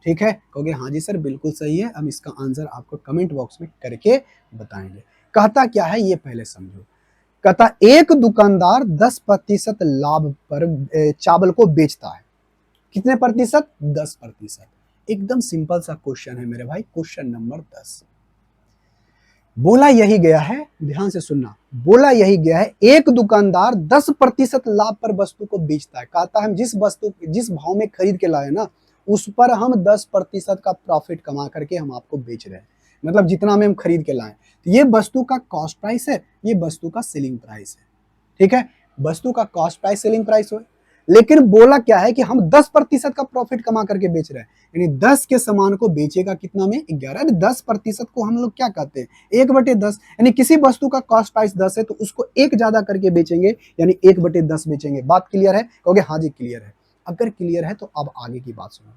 ठीक है, कहोगे हाँ जी सर बिल्कुल सही है, हम इसका आंसर आपको कमेंट बॉक्स में करके बताएंगे। कहता क्या है ये पहले समझो। कहता एक दुकानदार 10% लाभ पर चावल को बेचता है, कितने प्रतिशत, 10%। एकदम सिंपल सा क्वेश्चन है मेरे भाई, क्वेश्चन नंबर 10। बोला यही गया है, ध्यान से सुनना, बोला यही गया है, एक दुकानदार 10% लाभ पर वस्तु को बेचता है। कहता है जिस वस्तु, जिस भाव में खरीद के लाए ना, उस पर हम 10% का प्रॉफिट कमा करके हम आपको बेच रहे हैं, मतलब जितना में हम खरीद के लाए। तो ये वस्तु का कॉस्ट प्राइस है, ये वस्तु का सेलिंग प्राइस है। ठीक है, वस्तु का कॉस्ट प्राइस सेलिंग प्राइस हो, लेकिन बोला क्या है कि हम 10% का प्रॉफिट कमा करके बेच रहे हैं, यानी 10 के सामान को बेचेगा कितना में, 11। 10% को हम लोग क्या कहते हैं, 1/10, यानी किसी वस्तु का कॉस्ट प्राइस 10 है तो उसको 1 ज्यादा करके बेचेंगे, यानी 1/10 बेचेंगे। बात क्लियर है, कहोगे हाँ जी क्लियर है। अगर क्लियर है तो अब आगे की बात सुनो।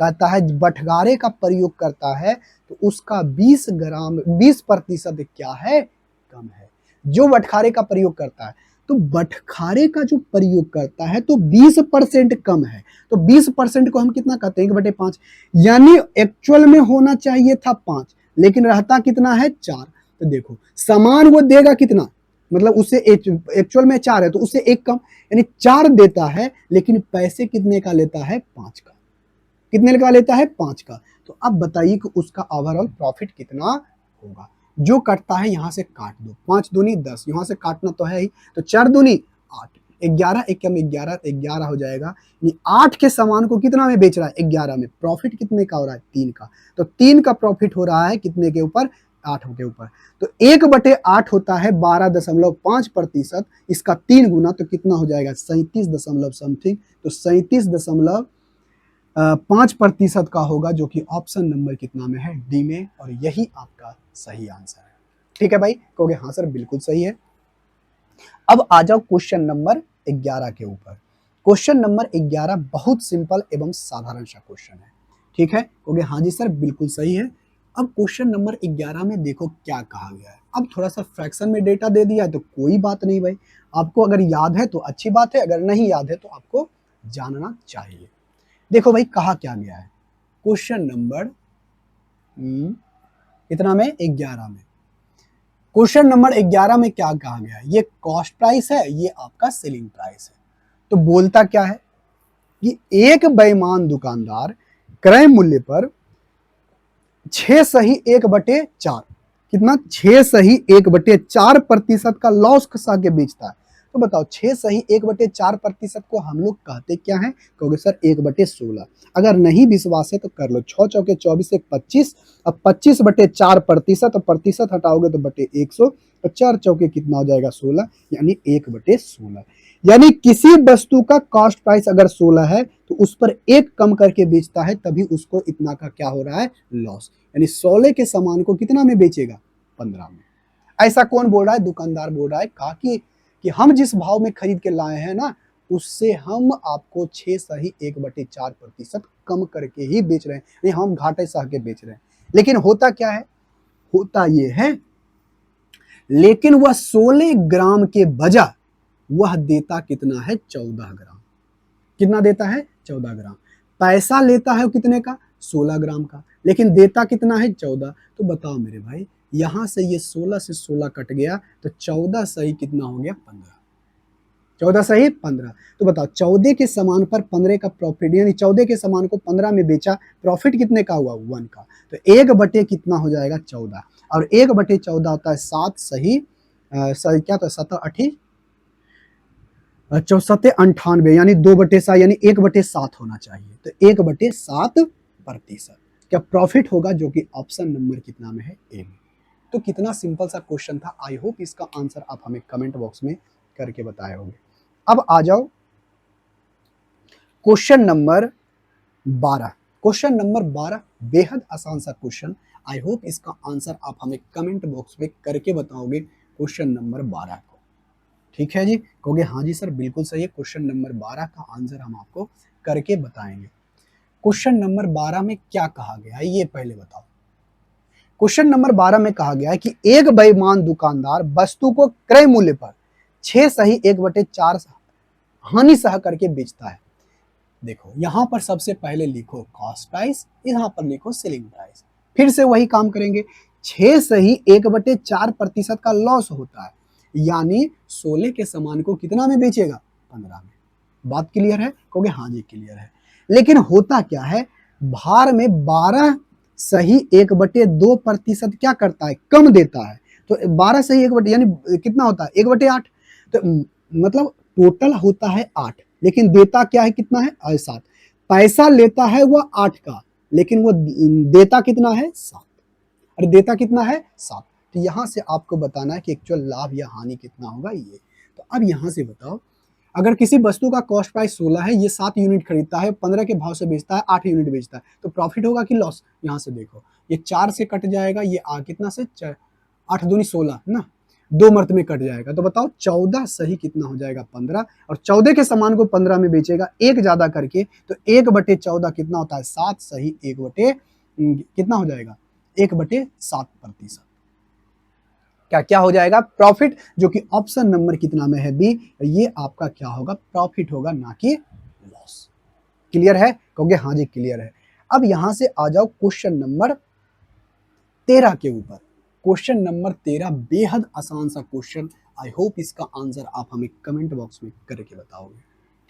कहता है बटखारे का प्रयोग करता है तो उसका 20% क्या है, कम है। जो बटखारे का प्रयोग करता है, तो बटखारे का जो प्रयोग करता है तो 20% कम है, तो 20% को हम कितना कहते हैं, 1/5, यानी एक्चुअल में होना चाहिए था 5, लेकिन रहता कितना है, 4। तो देखो सामान वो देगा कितना, मतलब उससे एक्चुअल में 4 है तो उससे 1 कम, यानी 4 देता है, लेकिन पैसे कितने का लेता है, 5 का। कितने का लेता है, 5 का। तो अब बताइए कि उसका ओवरऑल प्रॉफिट कितना होगा। जो कटता है यहां से काट दो, 5 दूनी 10, यहां से काटना तो है ही, तो 4 दूनी 8, 11 एक कम 11, 11 हो जाएगा। 8 के सामान को कितना में बेच रहा है, 11 में। प्रॉफिट कितने का हो रहा है, 3 का। तो 3 का प्रॉफिट हो रहा है कितने के ऊपर, 8 के ऊपर। तो 1/8 होता है 12.5%, इसका 3 गुना, तो कितना हो जाएगा, 37 दशमलव समथिंग। तो 37.5% का होगा, जो कि ऑप्शन नंबर कितना में है, डी में, और यही आपका सही आंसर है। ठीक है भाई, कहोगे हाँ सर बिल्कुल सही है। अब आ जाओ क्वेश्चन नंबर 11 के ऊपर। क्वेश्चन नंबर 11 बहुत सिंपल एवं साधारण सा क्वेश्चन है। ठीक है, कहोगे हाँ जी सर बिल्कुल सही है। अब क्वेश्चन नंबर 11 में देखो क्या कहा गया है। अब थोड़ा सा फ्रैक्शन में डेटा दे दिया है तो कोई बात नहीं भाई, आपको अगर याद है तो अच्छी बात है, अगर नहीं याद है तो आपको जानना चाहिए। देखो भाई कहा क्या गया है, क्वेश्चन नंबर कितना में, 11 में। क्वेश्चन नंबर 11 में क्या कहा गया है, ये कॉस्ट प्राइस है, ये आपका सेलिंग प्राइस है। तो बोलता क्या है कि एक बेईमान दुकानदार क्रय मूल्य पर 6 सही 1/4, कितना, 6 सही 1/4% का लॉस खसा के बेचता है। तो बताओ 6 सही 1/4% को हम लोग कहते क्या है, कहोगे सर 1/16। अगर नहीं विश्वास है तो कर लो, 6 चौके 24 से 25, अब 25/4%, तो प्रतिशत हटाओगे तो बटे 100, तो 4 चौके कितना हो जाएगा, 16, यानी 1/16। यानी किसी वस्तु का कॉस्ट प्राइस अगर 16 है तो उस पर 1 कम करके बेचता है, तभी उसको इतना का क्या हो रहा है, लॉस। यानी 16 के सामान को कितना में बेचेगा, 15 में। ऐसा कौन बोल रहा है, दुकानदार बोल रहा है। कहा कि हम जिस भाव में खरीद के लाए हैं ना, उससे हम आपको 6 सही 1/4% कम करके ही बेच रहे हैं, नहीं हम घाटे सह के बेच रहे हैं। लेकिन होता क्या है, होता ये है, लेकिन वह 16 ग्राम के बजाय वह देता कितना है, 14 ग्राम। कितना देता है, 14 ग्राम। पैसा लेता है कितने का, 16 ग्राम का, लेकिन देता कितना है, 14। तो बताओ मेरे भाई, यहां से ये 16 से 16 कट गया तो 14 सही कितना हो गया, 15। 14 सही 15। तो बताओ 14 के सामान पर 15 का प्रॉफिट, यानी 14 के सामान को 15 में बेचा, प्रॉफिट कितने का हुआ, 1 का। तो 1/, कितना हो जाएगा, 14। और 1/14 होता है 7 सही, सही क्या, तो 7 8 64 98, यानी 2/7, यानी 1/7 होना चाहिए। तो 1/7% क्या प्रॉफिट होगा, जो कि ऑप्शन नंबर कितना में है, ए में। तो कितना सिंपल सा क्वेश्चन था। आई होप इसका आंसर आप हमें कमेंट बॉक्स में करके बताए होंगे। अब आ जाओ क्वेश्चन नंबर 12। क्वेश्चन नंबर 12 बेहद आसान सा क्वेश्चन। आई होप इसका आंसर आप हमें कमेंट बॉक्स में करके बताओगे क्वेश्चन नंबर 12 को। ठीक है जी, कहोगे हाँ जी सर बिल्कुल सही है, क्वेश्चन नंबर 12 का आंसर हम आपको करके बताएंगे। क्वेश्चन नंबर 12 में क्या कहा गया है, ये पहले बताओ। क्वेश्चन नंबर 12 में कहा गया है कि एक बेईमान दुकानदार वस्तु को क्रय मूल्य पर 6 सही 1/4 हानि सह करके बेचता है। देखो यहां पर सबसे पहले लिखो कॉस्ट प्राइस, यहां पर लिखो सेलिंग प्राइस। फिर से वही काम करेंगे, 6 सही 1/4% का लॉस होता है, यानी 16 के सामान को कितना में बेचेगा, 15 में। बात क्लियर है, कहोगे हाँ जी क्लियर है। लेकिन होता क्या है, भार में 12 सही 1/2% क्या करता है, कम देता है। तो 12 सही 1/, यानी कितना होता है, 1/8। तो मतलब टोटल होता है 8, लेकिन देता क्या है, कितना है, 7। पैसा लेता है वह 8 का, लेकिन वो देता कितना है, 7। और देता कितना है, 7। तो यहां से आपको बताना है कि एक्चुअल लाभ या हानि कितना होगा ये। तो अब यहां से बताओ, अगर किसी वस्तु का कॉस्ट प्राइस 16 है, ये 7 यूनिट खरीदता है, 15 के भाव से बेचता है, 8 यूनिट बेचता है, तो प्रॉफिट होगा कि लॉस। यहां से देखो ये 4 से कट जाएगा, ये कितना से 8 दूनी 16 ना, 2 मर्त में कट जाएगा। तो बताओ 14 सही कितना हो जाएगा, 15। और 14 के सामान को 15 में बेचेगा, एक ज्यादा करके, तो 1/14 कितना होता है, 7 सही 1 कितना हो जाएगा, 1/7%। क्या क्या हो जाएगा, प्रॉफिट, जो कि ऑप्शन नंबर कितना में है, बी। ये आपका क्या होगा, प्रॉफिट होगा, ना कि लॉस। क्लियर है, कहोगे हाँ जी क्लियर है। अब यहां से आ जाओ क्वेश्चन नंबर 13 के ऊपर। क्वेश्चन नंबर 13 बेहद आसान सा क्वेश्चन। आई होप इसका आंसर आप हमें कमेंट बॉक्स में करके बताओगे।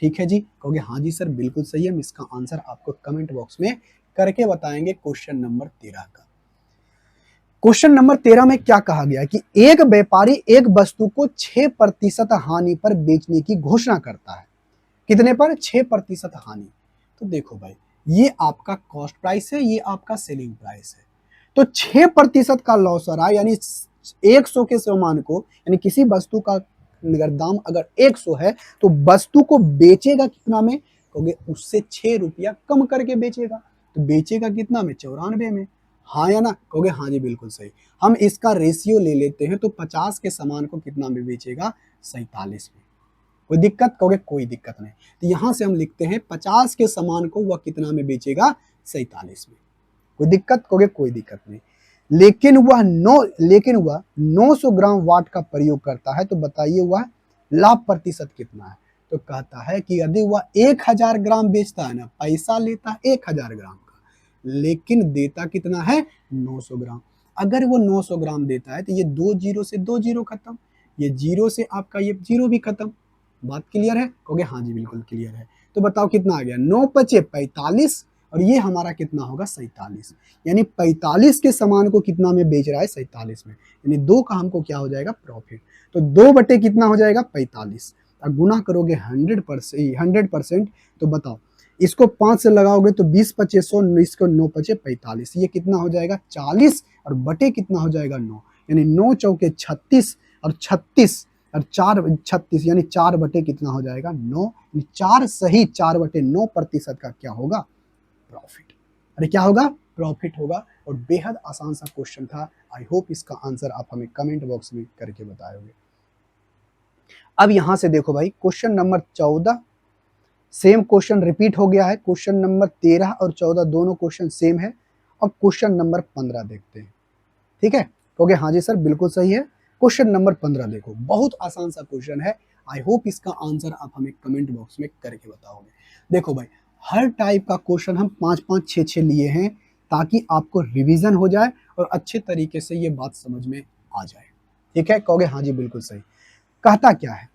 ठीक है जी, कहोगे हाँ जी सर बिल्कुल सही है, हम इसका आंसर आपको कमेंट बॉक्स में करके बताएंगे क्वेश्चन नंबर 13 का। क्वेश्चन नंबर 13 में क्या कहा गया कि एक व्यापारी एक वस्तु को 6% हानि पर बेचने की घोषणा करता है। कितने पर, 6% हानि। तो देखो भाई, ये आपका कॉस्ट प्राइस है, ये आपका सेलिंग प्राइस है। तो 6% का लॉस आ रहा है, यानी 100 के सामान को, यानी किसी वस्तु का अगर दाम अगर 100 है, तो वस्तु को बेचेगा कितना में, कहोगे उससे 6 रुपया कम करके बेचेगा। तो बेचेगा कितना में, 94 में। हाँ या ना, कहोगे हाँ जी बिल्कुल सही। हम इसका रेशियो ले लेते हैं, तो 50 के सामान को कितना में बेचेगा, 47 में। कोई दिक्कत, कहोगे कोई दिक्कत नहीं। तो यहां से हम लिखते हैं 50 के सामान को वह कितना में बेचेगा, 47 में। कोई दिक्कत, कहोगे कोई दिक्कत नहीं। लेकिन वह 900 ग्राम वाट का प्रयोग करता है, तो बताइए वह लाभ प्रतिशत कितना है। तो कहता है कि यदि वह 1000 ग्राम बेचता है ना, पैसा लेता है 1000 ग्राम का, लेकिन देता कितना है, 900 ग्राम। अगर वो 900 ग्राम देता है, तो ये 2 जीरो से 2 जीरो खत्म, ये जीरो से आपका ये जीरो भी खत्म। बात क्लियर है, कहोगे हाँ जी बिल्कुल क्लियर है। तो बताओ कितना आ गया, 9 पचे 45, और ये हमारा कितना होगा, 47। यानी 45 के सामान को कितना में बेच रहा है, 47 में, यानी 2 का हमको क्या हो जाएगा, प्रॉफिट। तो 2 बटे कितना हो जाएगा, 45। अब गुना करोगे 100%, तो बताओ इसको 5 से लगाओगे तो 20 पचे 100, इसको 9 पचे 45, ये कितना हो जाएगा, 40, और बटे कितना हो जाएगा, 9, यानी 9 चौके 36, और 36 और 4 36, यानी 4 बटे कितना हो जाएगा, 9। 4 सही 4/9% का क्या होगा, प्रॉफिट। अरे क्या होगा, प्रॉफिट होगा। और बेहद आसान सा क्वेश्चन था। आई होप इसका आंसर आप हमें कमेंट बॉक्स में करके बताओगे। अब यहां से देखो भाई, question number 14 same question repeat हो गया है। क्वेश्चन नंबर 13 और 14 दोनों क्वेश्चन सेम है। अब क्वेश्चन नंबर 15 देखते हैं, ठीक है। कहोगे हाँ जी सर बिल्कुल सही है। क्वेश्चन नंबर 15 देखो, बहुत आसान सा क्वेश्चन है। आई होप इसका आंसर आप हमें कमेंट बॉक्स में करके बताओगे। देखो भाई, हर टाइप का क्वेश्चन हम 5-5, 6-6 लिए हैं ताकि आपको रिवीजन हो जाए और अच्छे तरीके से ये बात समझ में आ जाए, ठीक है। कहोगे हाँ जी बिल्कुल सही। कहता क्या है,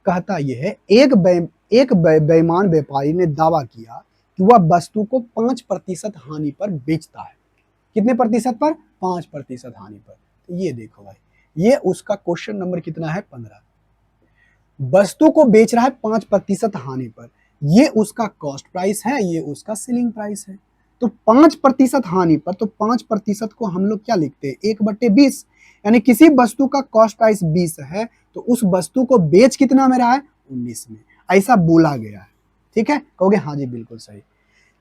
कहता यह है एक बेईमान व्यापारी ने दावा किया कि वह वस्तु को 5% हानि पर बेचता है। कितने प्रतिशत पर? 5% हानि पर। तो ये देखो भाई, ये उसका क्वेश्चन नंबर कितना है? 15। वस्तु को बेच रहा है 5% हानि पर। ये उसका कॉस्ट प्राइस है, ये उसका सेलिंग प्राइस है। तो 5% हानि पर, तो 5% को हम लोग क्या लिखते हैं? 1/20। यानी किसी वस्तु का कॉस्ट प्राइस 20 है तो उस वस्तु को बेच कितना में रहा है? 19 में। ऐसा बोला गया है, ठीक है। कहोगे हाँ जी बिल्कुल सही।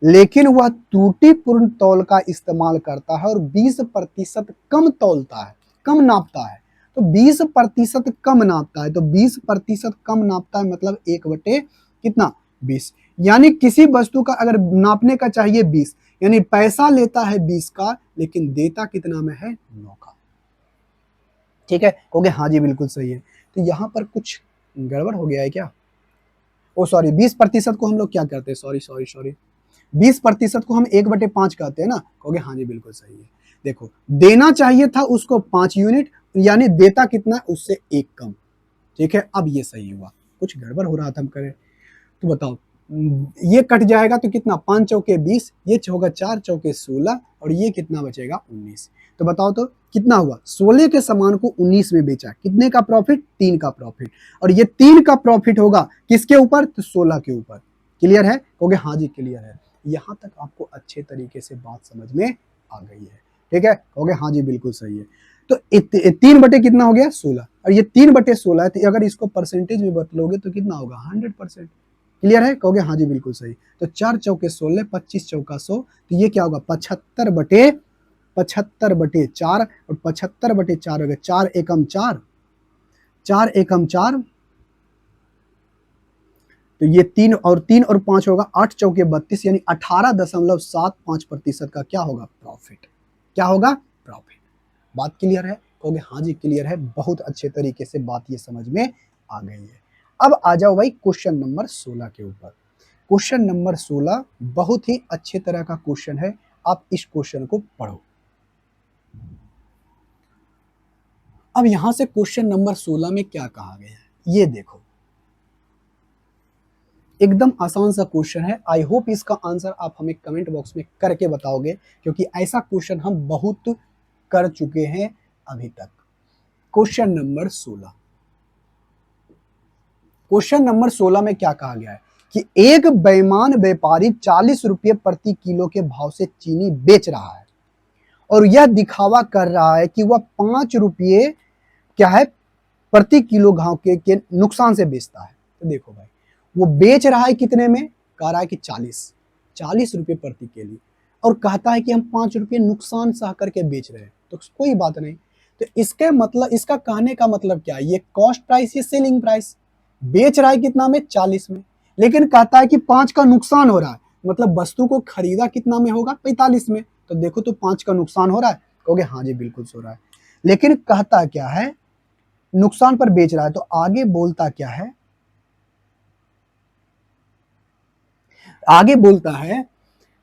लेकिन वह त्रुटिपूर्ण तौल का इस्तेमाल करता है और 20% कम तौलता है, कम नापता है। तो 20% कम नापता है, तो 20% कम नापता है मतलब 1 बटे कितना? 20। यानी किसी वस्तु का अगर नापने का चाहिए 20, यानी पैसा लेता है 20 का लेकिन देता कितना में है? 9 का, ठीक है। कहोगे हाँ जी बिल्कुल सही है। तो यहाँ पर कुछ गड़बड़ हो गया है क्या? ओ सॉरी, 20% को हम लोग क्या करते हैं? सॉरी 20% को हम 1/5 कहते हैं ना। कहोगे हाँ जी बिल्कुल सही है। देखो, देना चाहिए था उसको 5 यूनिट, यानी देता कितना? उससे 1 कम, ठीक है। अब ये सही हुआ, कुछ गड़बड़ हो रहा था हम करें तो बताओ। ये कट जाएगा तो कितना? 5 चौके 20, ये होगा 4 चौके 16 और ये कितना बचेगा? 19। तो बताओ तो कितना हुआ? 16 के सामान को 19 में बेचा, कितने का प्रॉफिट? 3 का प्रॉफिट। और ये 3 का प्रॉफिट होगा किसके ऊपर? तो 16 के ऊपर। क्लियर है? कहोगे हाँ जी क्लियर है। यहां तक आपको अच्छे तरीके से बात समझ में आ गई है, ठीक है। कहोगे हाँ जी बिल्कुल सही है। तो 3 बटे कितना हो गया? 16। और ये 3/16 है, तो अगर इसको परसेंटेज में बदलोगे तो कितना होगा? 100%। क्लियर है? कहोगे हाँ जी बिल्कुल सही। तो 4 चौके 16, 25 चौका 100, तो ये क्या होगा? 75/4 और 75/4 हो गया 4 एकम 4, 4 एकम 4, तो ये 3 और 5 होगा 8 चौके 32, यानी 18.75% का क्या होगा? प्रॉफिट। क्या होगा? प्रॉफिट। बात क्लियर है? कहोगे हाँ जी क्लियर है। बहुत अच्छे तरीके से बात ये समझ में आ गई है। अब आ जाओ भाई क्वेश्चन नंबर 16 के ऊपर। क्वेश्चन नंबर 16 बहुत ही अच्छे तरह का क्वेश्चन है, आप इस क्वेश्चन को पढ़ो। अब यहां से क्वेश्चन नंबर 16 में क्या कहा गया है ये देखो, एकदम आसान सा क्वेश्चन है। आई होप इसका आंसर आप हमें कमेंट बॉक्स में करके बताओगे, क्योंकि ऐसा क्वेश्चन हम बहुत कर चुके हैं अभी तक। क्वेश्चन नंबर 16, क्वेश्चन नंबर 16 में क्या कहा गया है कि एक बेईमान व्यापारी 40 रुपये प्रति किलो के भाव से चीनी बेच रहा है और यह दिखावा कर रहा है कि वह 5 रुपये क्या है प्रति किलो घाव के नुकसान से बेचता है। तो देखो भाई, वो बेच रहा है कितने में? कह रहा है कि 40 रुपये प्रति केली, और कहता है कि हम 5 रुपये नुकसान सह करके बेच रहे हैं। तो कोई बात नहीं। तो इसके मतलब, इसका कहने का मतलब क्या है? ये कॉस्ट प्राइस, ये सेलिंग प्राइस। बेच रहा है कितना में? 40 में, लेकिन कहता है कि 5 का नुकसान हो रहा है, मतलब वस्तु को खरीदा कितना में होगा? 45 में। तो देखो तो 5 का नुकसान हो रहा है। कहोगे हाँ जी बिल्कुल हो रहा है। लेकिन कहता क्या है? नुकसान पर बेच रहा है। तो आगे बोलता क्या है? आगे बोलता है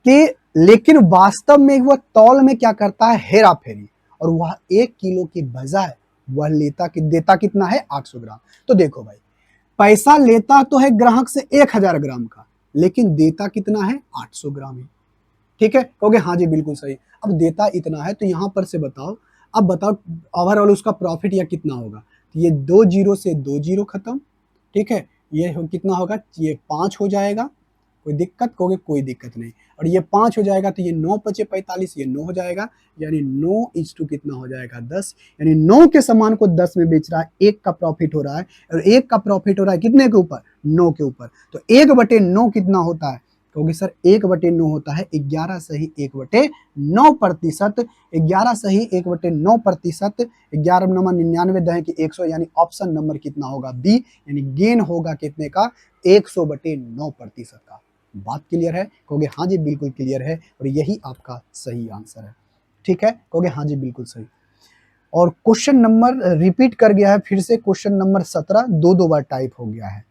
कि लेकिन वास्तव में वह तौल में क्या करता है? हेरा फेरी, और वह 1 किलो की बजाय वह देता कितना है? 800 ग्राम। तो देखो भाई, पैसा लेता तो है ग्राहक से 1000 ग्राम का, लेकिन देता कितना है? 800 ग्राम ही, ठीक है। कहोगे हाँ जी बिल्कुल सही। अब देता इतना है तो यहां पर से बताओ, अब बताओ ओवरऑल उसका प्रॉफिट या कितना होगा? तो ये 2 जीरो से 2 जीरो खत्म, ठीक है। ये कितना होगा? ये 5 हो जाएगा। कोई दिक्कत? कहोगे कोई दिक्कत नहीं। और ये 5 हो जाएगा तो ये 9 पचे 45, ये 9 हो जाएगा, यानी 9:2 कितना हो जाएगा? 10। यानी 9 के सामान को 10 में बेच रहा है, 1 का प्रॉफिट हो रहा है, और 1 का प्रॉफिट हो रहा है कितने के ऊपर? 9 के ऊपर। तो 1/9 कितना होता है? क्योंकि सर 1/9 होता है 11 सही 1/9%। 11 सही 1/9%। 11 नंबर 99 दहे कि 100, यानी ऑप्शन नंबर कितना होगा बी, यानी गेन होगा कितने का 100/9% का। बात क्लियर है? कहोगे हाँ जी बिल्कुल क्लियर है, और यही आपका सही आंसर है। ठीक है, कहोगे हाँ जी बिल्कुल सही। और क्वेश्चन नंबर रिपीट कर गया है फिर से, क्वेश्चन नंबर 17 दो बार टाइप हो गया है।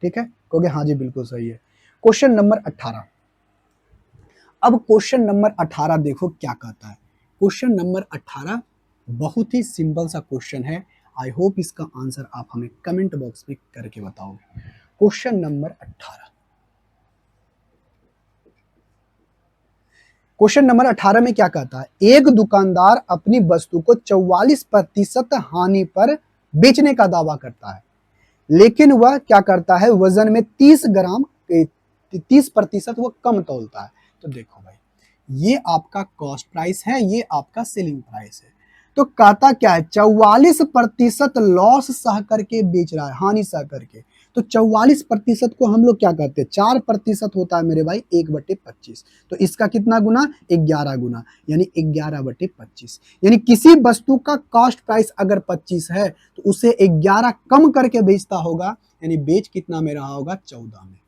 ठीक है, कहोगे हाँ जी बिल्कुल सही है। Question number 18। अब क्वेश्चन नंबर 18 देखो क्या कहता है। क्वेश्चन नंबर 18 बहुत ही सिंपल सा क्वेश्चन है। आई होप इसका आंसर आप हमें कमेंट बॉक्स में करके बताओगे। Question number 18। क्वेश्चन नंबर 18 में क्या कहता है, एक दुकानदार अपनी वस्तु को 44% हानि पर बेचने का दावा करता है, लेकिन वह क्या करता है, वजन में 30 ग्राम 30% वो कम तौलता है। तो देखो भाई, ये आपका कॉस्ट प्राइस है, ये आपका सेलिंग प्राइस है। तो कहता क्या है, 44% लॉस सह करके बेच रहा है, हानि सह करके। तो 44% को हम लोग क्या कहते हैं, 4% होता है मेरे भाई 1/25। तो इसका कितना गुना, 11 गुना, यानी 11/25। यानी किसी वस्तु का कॉस्ट प्राइस अगर 25 है तो उसे 11 कम करके बेचता होगा, यानी बेच कितना में रहा होगा, 14 में।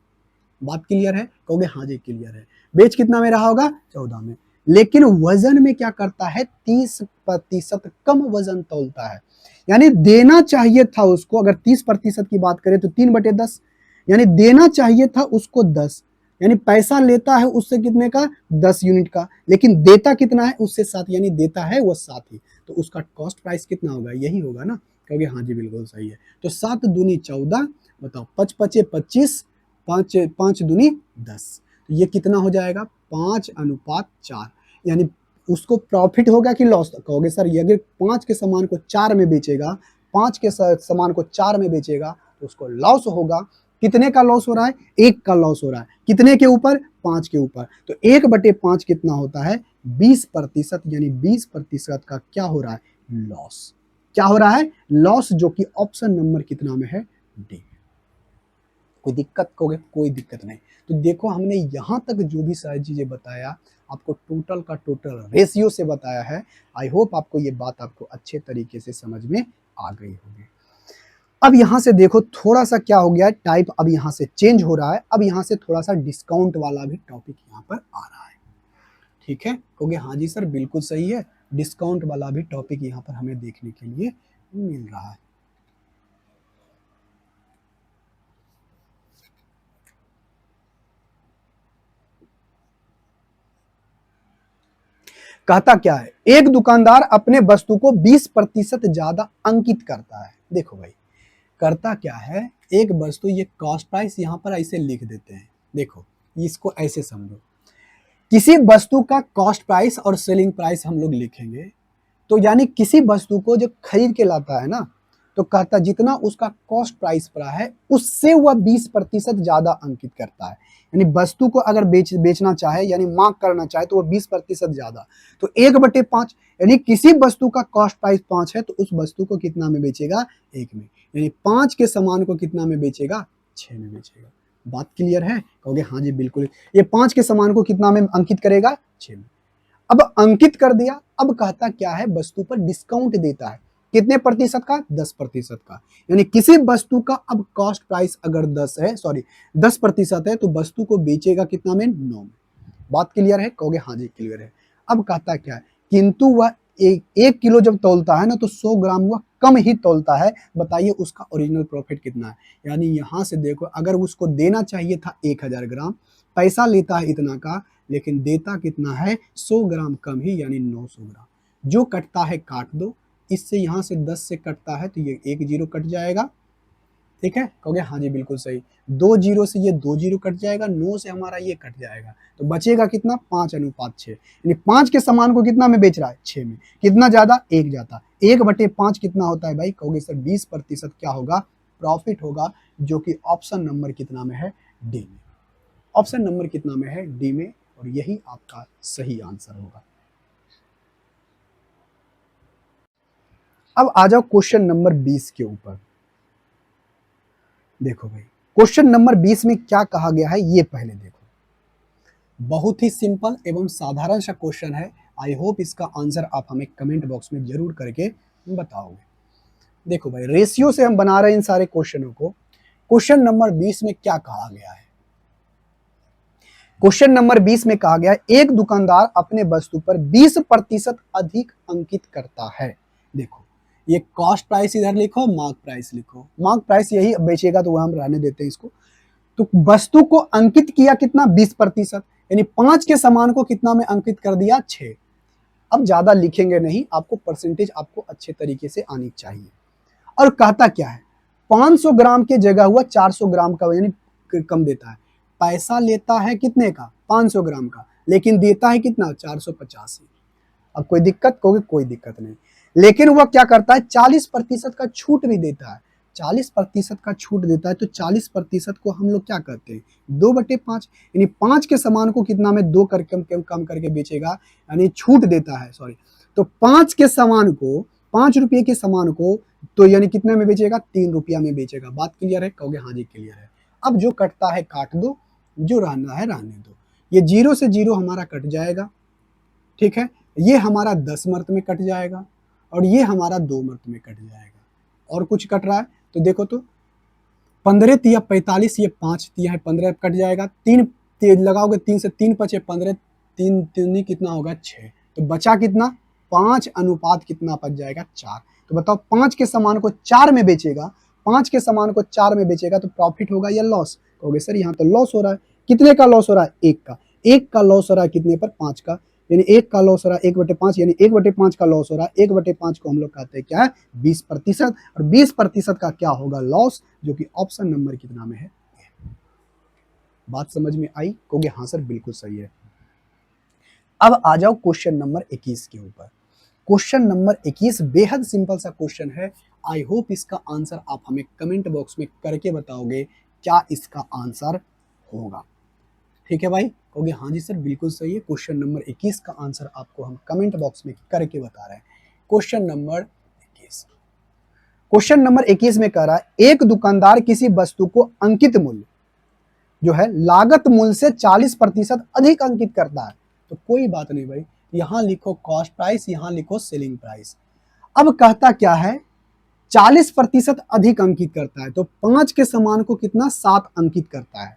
बात क्लियर है? कहोगे हाँ जी क्लियर है। बेच कितना में रहा होगा, 14 में। लेकिन वजन में क्या करता है, 30% कम वजन तौलता है। यानी देना चाहिए था उसको, अगर 30% की बात करें तो 3/10, यानी देना चाहिए था उसको 10, यानी पैसा लेता है उससे कितने का, 10 यूनिट का, लेकिन देता कितना है, उससे 7, यानी देता है वो 7 ही। तो उसका कॉस्ट प्राइस कितना होगा, यही होगा ना। कहोगे हाँ जी बिल्कुल सही है। तो 7 दूनी 14, बताओ 5 पचे 25, 5 दूनी 10, तो ये कितना हो जाएगा, 5:4। यानी उसको प्रॉफिट होगा कि लॉस। कहोगे सर ये अगर 5 के सामान को 4 में बेचेगा, 5 के सामान को 4 में बेचेगा तो उसको लॉस होगा। कितने का लॉस हो रहा है, 1 का लॉस हो रहा है। कितने के ऊपर, 5 के ऊपर। तो 1/5 कितना होता है, 20%, यानी 20% का क्या हो रहा है, लॉस। क्या हो रहा है, लॉस, जो कि ऑप्शन नंबर कितना में है, डी। कोई दिक्कत, कहोगे कोई दिक्कत नहीं। तो देखो हमने यहाँ तक जो भी सारी चीज़ें बताया, आपको टोटल का टोटल रेशियो से बताया है। आई होप आपको ये बात आपको अच्छे तरीके से समझ में आ गई होगी। अब यहाँ से देखो थोड़ा सा क्या हो गया है, टाइप अब यहाँ से चेंज हो रहा है। अब यहाँ से थोड़ा सा डिस्काउंट वाला भी टॉपिक यहाँ पर आ रहा है। ठीक है, कहोगे हाँ जी सर बिल्कुल सही है, डिस्काउंट वाला भी टॉपिक यहाँ पर हमें देखने के लिए मिल रहा है। कहता क्या है, एक दुकानदार अपने वस्तु को 20% ज्यादा अंकित करता है। देखो भाई, करता क्या है, एक वस्तु, ये कॉस्ट प्राइस यहां पर ऐसे लिख देते हैं। देखो इसको ऐसे समझो, किसी वस्तु का कॉस्ट प्राइस और सेलिंग प्राइस हम लोग लिखेंगे। तो यानी किसी वस्तु को जो खरीद के लाता है ना, तो कहता जितना उसका कॉस्ट प्राइस पड़ा है उससे वह 20% ज्यादा अंकित करता है। यानी वस्तु को अगर बेचना चाहे, यानी मांग करना चाहे, तो वह 20% ज्यादा। तो 1/5, यानी किसी वस्तु का कॉस्ट प्राइस 5 है तो उस वस्तु को कितना में बेचेगा, 1 में। यानी 5 के सामान को कितना में बेचेगा, 6 में बेचेगा। बात क्लियर है? कहोगे हाँ जी बिल्कुल। ये 5 के सामान को कितना में अंकित करेगा, 6 में। अब अंकित कर दिया, अब कहता क्या है, वस्तु पर डिस्काउंट देता है। कितने प्रतिशत का, 10% का। यानी किसी वस्तु का अब कॉस्ट प्राइस अगर 10 है, सॉरी 10% है, तो वस्तु को बेचेगा कितना में, 9 में। बात क्लियर है? कहोगे हाँ जी क्लियर है। अब कहता क्या है, किंतु वह 1 किलो जब तौलता है ना, तो 100 ग्राम वह कम ही तौलता है। बताइए उसका ओरिजिनल प्रॉफिट कितना है। यानी यहां से देखो, अगर उसको देना चाहिए था 1000 ग्राम, पैसा लेता है इतना का, लेकिन देता कितना है, 100 ग्राम कम ही, यानी 900 ग्राम। जो कटता है काट दो, इससे यहाँ से 10 से कटता है तो ये 1 जीरो कट जाएगा। ठीक है, कहोगे हाँ जी बिल्कुल सही। 2 जीरो से ये 2 जीरो कट जाएगा, 9 से हमारा ये कट जाएगा, तो बचेगा कितना, 5:6। यानी 5 के सामान को कितना में बेच रहा है, 6 में। कितना ज्यादा, 1 जाता। 1/5 कितना होता है भाई, कहोगे सर 20% क्या होगा, प्रॉफिट होगा, जो कि ऑप्शन नंबर कितना में है, डी में। ऑप्शन नंबर कितना में है, डी में, और यही आपका सही आंसर होगा। अब आ जाओ क्वेश्चन नंबर 20 के ऊपर। देखो भाई, क्वेश्चन नंबर 20 में क्या कहा गया है, ये पहले देखो। बहुत ही सिंपल एवं साधारण सा क्वेश्चन है। आई होप इसका आंसर आप हमें कमेंट बॉक्स में जरूर करके बताओगे। देखो भाई, रेशियो से हम बना रहे हैं इन सारे क्वेश्चनों को। क्वेश्चन नंबर 20 में क्या कहा गया है? क्वेश्चन नंबर 20 में कहा गया है, एक दुकानदार अपने वस्तु पर 20% अधिक अंकित करता है। देखो, ये कॉस्ट प्राइस इधर लिखो, मार्क प्राइस लिखो। मार्क प्राइस यही बेचेगा तो वह हम रहने देते हैं इसको। तो वस्तु को अंकित किया कितना? 20%, यानी 5 के समान को कितना में अंकित कर दिया? 6। अब ज्यादा लिखेंगे नहीं, आपको परसेंटेज आपको अच्छे तरीके से आनी चाहिए। और कहता क्या है? 500 ग्राम के जगह हुआ 400 ग्राम का, यानी कम देता है। पैसा लेता है कितने का? 500 ग्राम का, लेकिन देता है कितना? 485। अब कोई दिक्कत? कहोगे कोई दिक्कत नहीं, लेकिन वह क्या करता है? 40% का छूट भी देता है। 40% का छूट देता है, तो 40% को हम लोग क्या करते हैं? 2/5, यानी 5 के समान को कितना में 2 करके कम करके बेचेगा, यानी छूट देता है, सॉरी। तो 5 के समान को, 5 रुपये के समान को तो यानी कितने में बेचेगा? 3 रुपया में बेचेगा। बात क्लियर है? कहोगे हाँ जी क्लियर है। अब जो कटता है काट दो, जो रहना है रहने दो। ये 0 से 0 हमारा कट जाएगा, ठीक है। ये हमारा 10 मर्त में कट जाएगा, और ये हमारा 2 मर्त में कट जाएगा। और कुछ कट रहा है तो देखो तो, 15 तिया 45, ये 5 तिया है 15 कट जाएगा। 3 लगाओगे, 3 से 3 5 15, 3 3 कितना होगा? 6। तो बचा कितना? 5 अनुपात कितना बच जाएगा? 4। तो बताओ, 5 के समान को 4 में बेचेगा, 5 के समान को 4 में बेचेगा तो प्रॉफिट होगा या लॉस? कहोगे सर यहाँ तो लॉस हो रहा है। कितने का लॉस हो रहा है? 1 का। 1 का लॉस हो रहा है कितने पर? 5 का, यानी 1 का लॉस हो रहा है 1/5, यानी 1/5 का लॉस हो रहा है। 1/5 को हम लोग कहते हैं क्या है? 20%। और 20% का क्या होगा? लॉस, जो कि ऑप्शन नंबर कितना में है? बात समझ में आई? कहोगे हाँ सर बिल्कुल सही है। अब आ जाओ क्वेश्चन नंबर 21 के ऊपर। क्वेश्चन नंबर 21 बेहद सिंपल सा क्वेश्चन है। आई होप इसका आंसर आप हमें कमेंट बॉक्स में करके बताओगे क्या इसका आंसर होगा। ठीक है भाई? कहोगे हाँ जी सर बिल्कुल सही है। क्वेश्चन नंबर 21 का आंसर आपको हम कमेंट बॉक्स में करके बता रहे हैं। क्वेश्चन नंबर 21, क्वेश्चन नंबर 21 में कह रहा है, एक दुकानदार किसी वस्तु को अंकित मूल्य जो है लागत मूल्य से 40% अधिक अंकित करता है। तो कोई बात नहीं भाई, यहां लिखो कॉस्ट प्राइस, यहां लिखो सेलिंग प्राइस। अब कहता क्या है? 40% अधिक अंकित करता है, तो 5 के समान को कितना? 7 अंकित करता है,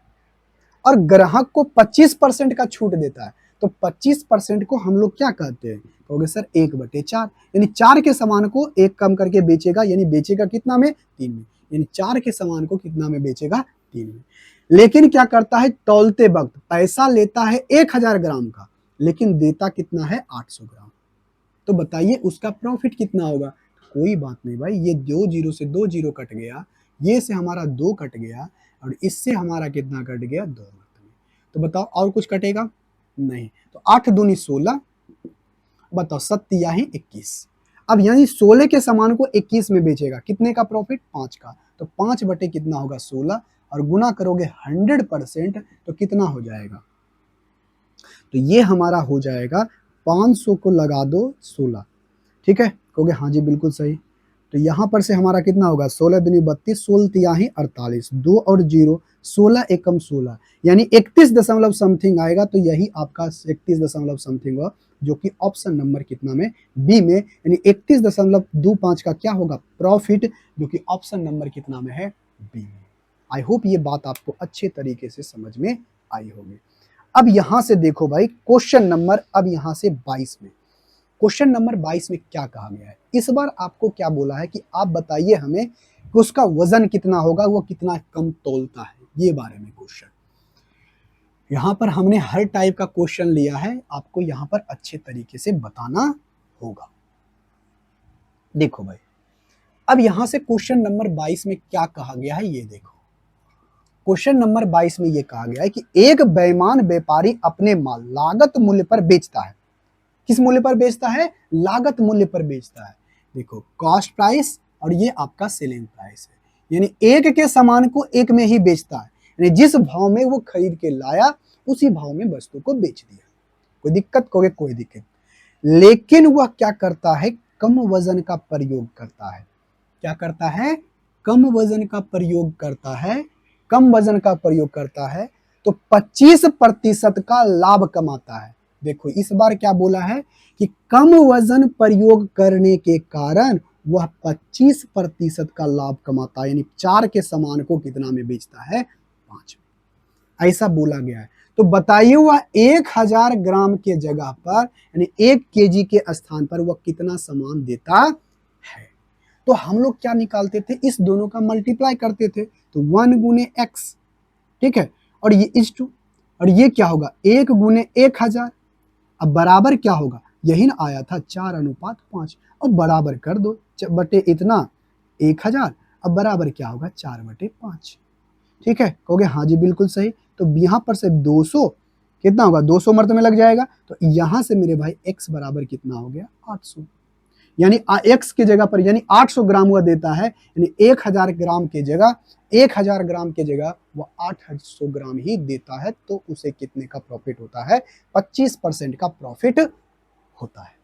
और ग्राहक को 25% का छूट देता है। तो 25% को हम लोग क्या कहते हैं? कहोगे सर 1/4, यानी 4 के समान को 1 कम करके बेचेगा, यानी बेचेगा कितना में? 3 में, यानी 4 के समान को कितना में बेचेगा? 3 में। लेकिन क्या करता है? तौलते वक्त पैसा लेता है 1000 ग्राम का, लेकिन देता कितना है? 800 ग्राम। तो बताइए उसका प्रॉफिट कितना होगा? कोई बात नहीं भाई, ये 2 जीरो से 2 जीरो कट गया, ये से हमारा 2 कट गया, और इससे हमारा कितना कट गया? 2 मत में। तो बताओ और कुछ कटेगा? नहीं। तो 8 दूनी 16, बताओ 7 ही 21। अब यानी 16 के समान को 21 में बेचेगा, कितने का प्रॉफिट? 5 का। तो 5 बटे कितना होगा? 16, और गुना करोगे 100% तो कितना हो जाएगा? तो ये हमारा हो जाएगा 500 को लगा दो 16, ठीक है। कहोगे हाँ जी बिल्कुल सही। तो यहाँ पर से हमारा कितना होगा? 16 दूनी 32, 16 तियाही 48, 2 और 0, 16 एकम 16, यानी 31 दशमलव समथिंग आएगा। तो यही आपका 31 दशमलव समथिंग हुआ, जो कि ऑप्शन नंबर कितना में? बी में, यानी 31.25 का क्या होगा? प्रॉफिट, जो कि ऑप्शन नंबर कितना में है? बी में। आई होप ये बात आपको अच्छे तरीके से समझ में आई होगी। अब यहां से देखो भाई, क्वेश्चन नंबर अब यहां से 22 में, क्वेश्चन नंबर 22 में क्या कहा गया है? इस बार आपको क्या बोला है कि आप बताइए हमें कि उसका वजन कितना होगा, वो कितना कम तौलता है, ये बारे में क्वेश्चन। यहां पर हमने हर टाइप का क्वेश्चन लिया है, आपको यहां पर अच्छे तरीके से बताना होगा। देखो भाई, अब यहां से क्वेश्चन नंबर 22 में क्या कहा गया है, ये देखो। क्वेश्चन नंबर 22 में ये कहा गया है कि एक बेईमान व्यापारी अपने माल लागत मूल्य पर बेचता है। किस मूल्य पर बेचता है? लागत मूल्य पर बेचता है। देखो, कॉस्ट प्राइस और ये आपका सेलिंग प्राइस है, यानी एक के सामान को एक में ही बेचता है, यानी जिस भाव में वो खरीद के लाया उसी भाव में वस्तु को बेच दिया। कोई दिक्कत? कहोगे कोई दिक्कत। लेकिन वह क्या करता है? कम वजन का प्रयोग करता है। क्या करता है? कम वजन का प्रयोग करता है। कम वजन का प्रयोग करता है, तो 25% का लाभ कमाता है। देखो इस बार क्या बोला है कि कम वजन प्रयोग करने के कारण वह 25% का लाभ कमाता है, यानी 4 के सामान को कितना में बेचता है, 5 में, ऐसा बोला गया है। तो बताइए वह 1000 ग्राम के जगह पर यानी 1 केजी के स्थान पर वह कितना सामान देता है। तो हम लोग क्या निकालते थे, इस दोनों का मल्टीप्लाई करते थे, तो 1 गुने एक्स, ठीक है, और ये इस टू, और ये क्या होगा 1 गुने 1000, अब बराबर क्या होगा, यही ना आया था 4:5, अब बराबर कर दो, बटे इतना 1000, अब बराबर क्या होगा 4/5, ठीक है, कहोगे हाँ जी बिल्कुल सही। तो यहाँ पर से 200 कितना होगा, 200 मर्द में लग जाएगा, तो यहाँ से मेरे भाई x बराबर कितना हो गया 800, यानी x की जगह पर यानी 800 ग्राम वह देता है, यानी 1000 ग्राम के जगह 1000 ग्राम के जगह वो 800 ग्राम ही देता है। तो उसे कितने का प्रॉफिट होता है, 25% का प्रॉफिट होता है।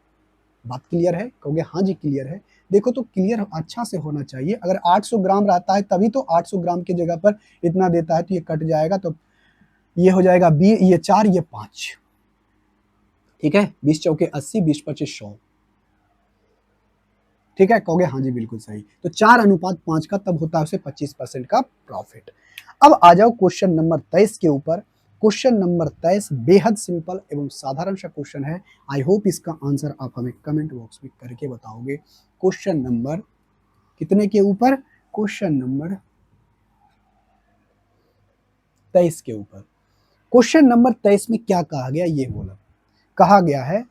बात क्लियर है, कहोगे हाँ जी क्लियर है। देखो तो क्लियर अच्छा से होना चाहिए, अगर 800 ग्राम रहता है तभी तो 800 ग्राम की जगह पर इतना देता है, तो ये कट जाएगा, तो ये हो जाएगा ये 4 ये 5, ठीक है, 20 चौके 80, 20 25 100, ठीक है, कहोगे हाँ जी बिल्कुल सही। तो 4:5 का तब होता है उसे 25% का प्रॉफिट। अब आ जाओ क्वेश्चन नंबर 23 के ऊपर। क्वेश्चन नंबर 23 बेहद सिंपल एवं साधारण सा क्वेश्चन है। आई होप इसका आंसर आप हमें कमेंट बॉक्स में करके बताओगे। क्वेश्चन नंबर कितने के ऊपर, क्वेश्चन नंबर 23 के ऊपर। क्वेश्चन नंबर 23 में क्या कहा गया, ये बोला, कहा गया है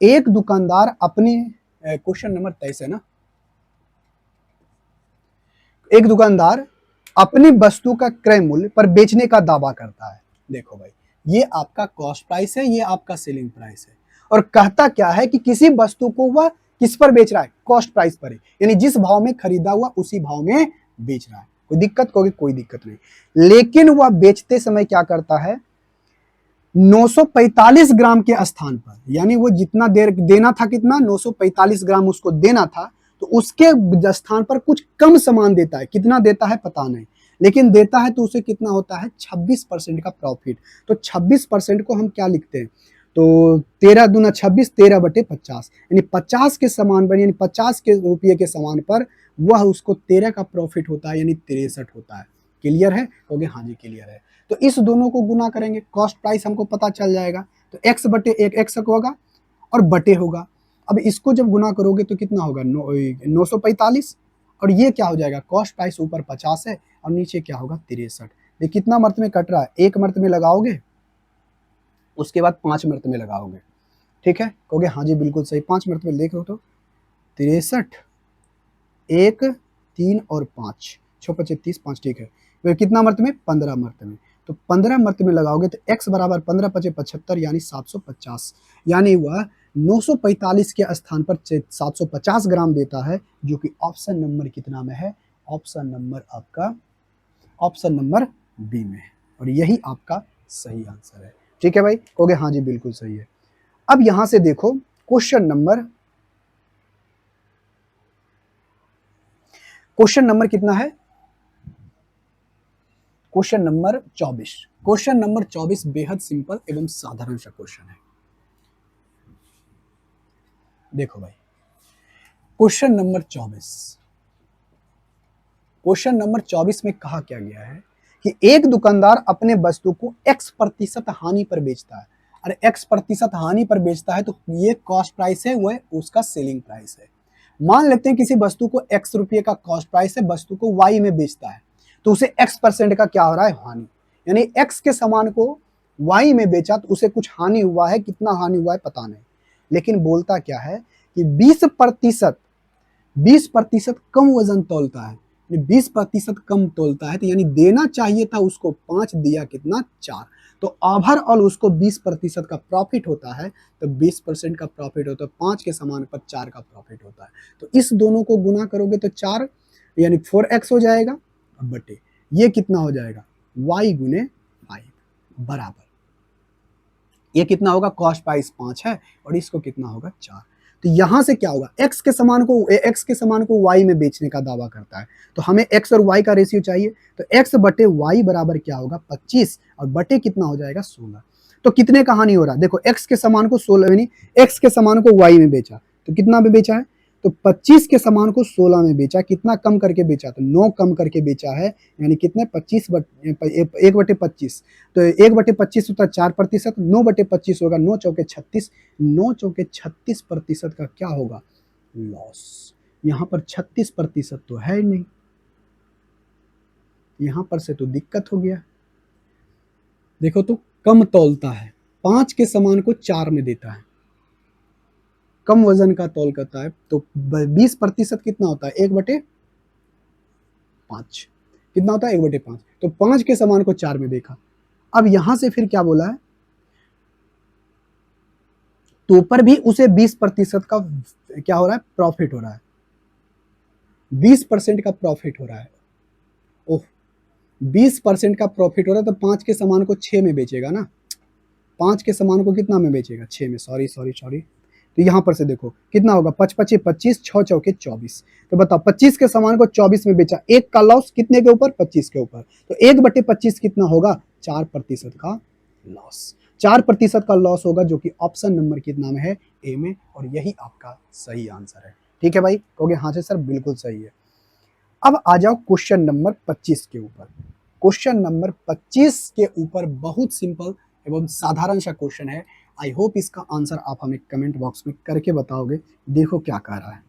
एक दुकानदार अपने, क्वेश्चन नंबर 23 है ना, एक दुकानदार अपनी वस्तु का क्रय मूल्य पर बेचने का दावा करता है। देखो भाई ये आपका कॉस्ट प्राइस है, ये आपका सेलिंग प्राइस है, और कहता क्या है कि किसी वस्तु को वह किस पर बेच रहा है, कॉस्ट प्राइस पर, यानी जिस भाव में खरीदा हुआ उसी भाव में बेच रहा है। कोई दिक्कत, कोई दिक्कत नहीं, लेकिन वह बेचते समय क्या करता है, 945 ग्राम के स्थान पर, यानी वो जितना देर देना था, कितना 945 ग्राम उसको देना था, तो उसके स्थान पर कुछ कम सामान देता है, कितना देता है पता नहीं, लेकिन देता है, तो उसे कितना होता है 26% का प्रॉफिट। तो 26% को हम क्या लिखते हैं, तो 13 दूना 26, 13/50, यानी 50 के सामान पर, यानी 50 के रुपये के सामान पर वह उसको 13 का प्रॉफिट होता है, यानी 63 होता है। क्लियर है, कहोगे हाँ जी क्लियर है। तो इस दोनों को गुना करेंगे, कॉस्ट प्राइस हमको पता चल जाएगा, तो x/1 x होगा और बटे होगा। अब इसको जब गुना करोगे तो कितना होगा 945, और ये क्या हो जाएगा, कॉस्ट प्राइस ऊपर 50 है और नीचे क्या होगा 63। ये कितना मर्त में कट रहा है, 1 मर्त में लगाओगे, उसके बाद 5 मर्त में लगाओगे, ठीक है, कहोगे हाँ जी बिल्कुल सही। 5 मर्त में देख लो तो 63, 1 3 और 5, 6 5 30, 5, ठीक है, कितना मर्त में 15 मर्त में, तो 15 मर्त में लगाओगे तो x बराबर 15 5 75, यानी 750, यानी वह 945 के स्थान पर 750 ग्राम देता है, जो कि ऑप्शन नंबर कितना में है, ऑप्शन नंबर आपका ऑप्शन नंबर बी में है, और यही आपका सही आंसर है। ठीक है भाई, कहोगे हाँ जी बिल्कुल सही है। अब यहां से देखो क्वेश्चन नंबर कितना है, क्वेश्चन नंबर 24। क्वेश्चन नंबर 24 बेहद सिंपल एवं साधारण सा क्वेश्चन है। देखो भाई क्वेश्चन नंबर 24 में कहा क्या गया है कि एक दुकानदार अपने वस्तु को x% हानि पर बेचता है, और x% हानि पर बेचता है, तो ये कॉस्ट प्राइस है, वह उसका सेलिंग प्राइस है। मान लेते हैं किसी वस्तु को x रुपये का कॉस्ट प्राइस है, वस्तु को y में बेचता है, तो उसे x% का क्या हो रहा है, हानि, यानी x के सामान को y में बेचा तो उसे कुछ हानि हुआ है, कितना हानि हुआ है पता नहीं, लेकिन बोलता क्या है कि 20% कम वजन तोलता है, 20% कम तोलता है, तो यानी देना चाहिए था उसको 5, दिया कितना 4, तो ओवरऑल उसको 20% का प्रॉफिट होता है, तो 20% का प्रॉफिट होता है, 5 के सामान पर 4 का प्रॉफिट होता है। तो इस दोनों को गुना करोगे तो 4 यानी 4x हो जाएगा, बटे ये कितना हो जाएगा y गुने 5 बराबर, ये कितना होगा, कॉस्ट प्राइस 5 है और इसको कितना होगा 4, तो यहां से क्या होगा, x के समान को y में बेचने का दावा करता है, तो हमें x और y का रेशियो चाहिए, तो x बटे y बराबर क्या होगा 25 और बटे कितना हो जाएगा 16। तो कितने का हानि हो रहा है, देखो x के समान को 16 यानी x के समान को y में बेचा, तो कितना में बेचा है, तो 25 के समान को 16 में बेचा, कितना कम करके बेचा, तो 9 कम करके बेचा है, यानी कितने 1/25, तो 1/25 होता है 4%, 9/25 होगा 9 चौके 36, 9 चौके 36% का क्या होगा लॉस। यहां पर 36% तो है ही नहीं, यहां पर से तो दिक्कत हो गया। देखो तो कम तौलता है, 5 के समान को 4 में देता है, कम वजन का तौल करता है, तो 20% कितना होता है 1/5, कितना होता है 1/5, तो 5 के समान को 4 में देखा। अब यहां से फिर क्या बोला है, तो ऊपर भी उसे 20% का क्या हो रहा है प्रॉफिट हो रहा है, 20% का प्रॉफिट हो रहा है। ओह 20% का प्रॉफिट हो रहा है, तो 5 के समान को 6 में बेचेगा ना, 5 के समान को कितना में बेचेगा 6 में, सॉरी, तो यहां पर से देखो कितना होगा 5 5 25, 6 चौके 24, तो बताओ 25 के समान को 24 में बेचा, एक का लॉस कितने के ऊपर 25 के ऊपर, तो 1/25 कितना होगा 4% का लॉस, 4% का लॉस होगा, जो कि ऑप्शन नंबर कितना में है ए में, और यही आपका सही आंसर है। ठीक है भाई, कहोगे हाँ से सर बिल्कुल सही है। अब आ जाओ क्वेश्चन नंबर 25 के ऊपर। क्वेश्चन नंबर 25 के ऊपर बहुत सिंपल एवं साधारण सा क्वेश्चन है। आई होप इसका आंसर आप हमें कमेंट बॉक्स में करके बताओगे। देखो क्या कह रहा है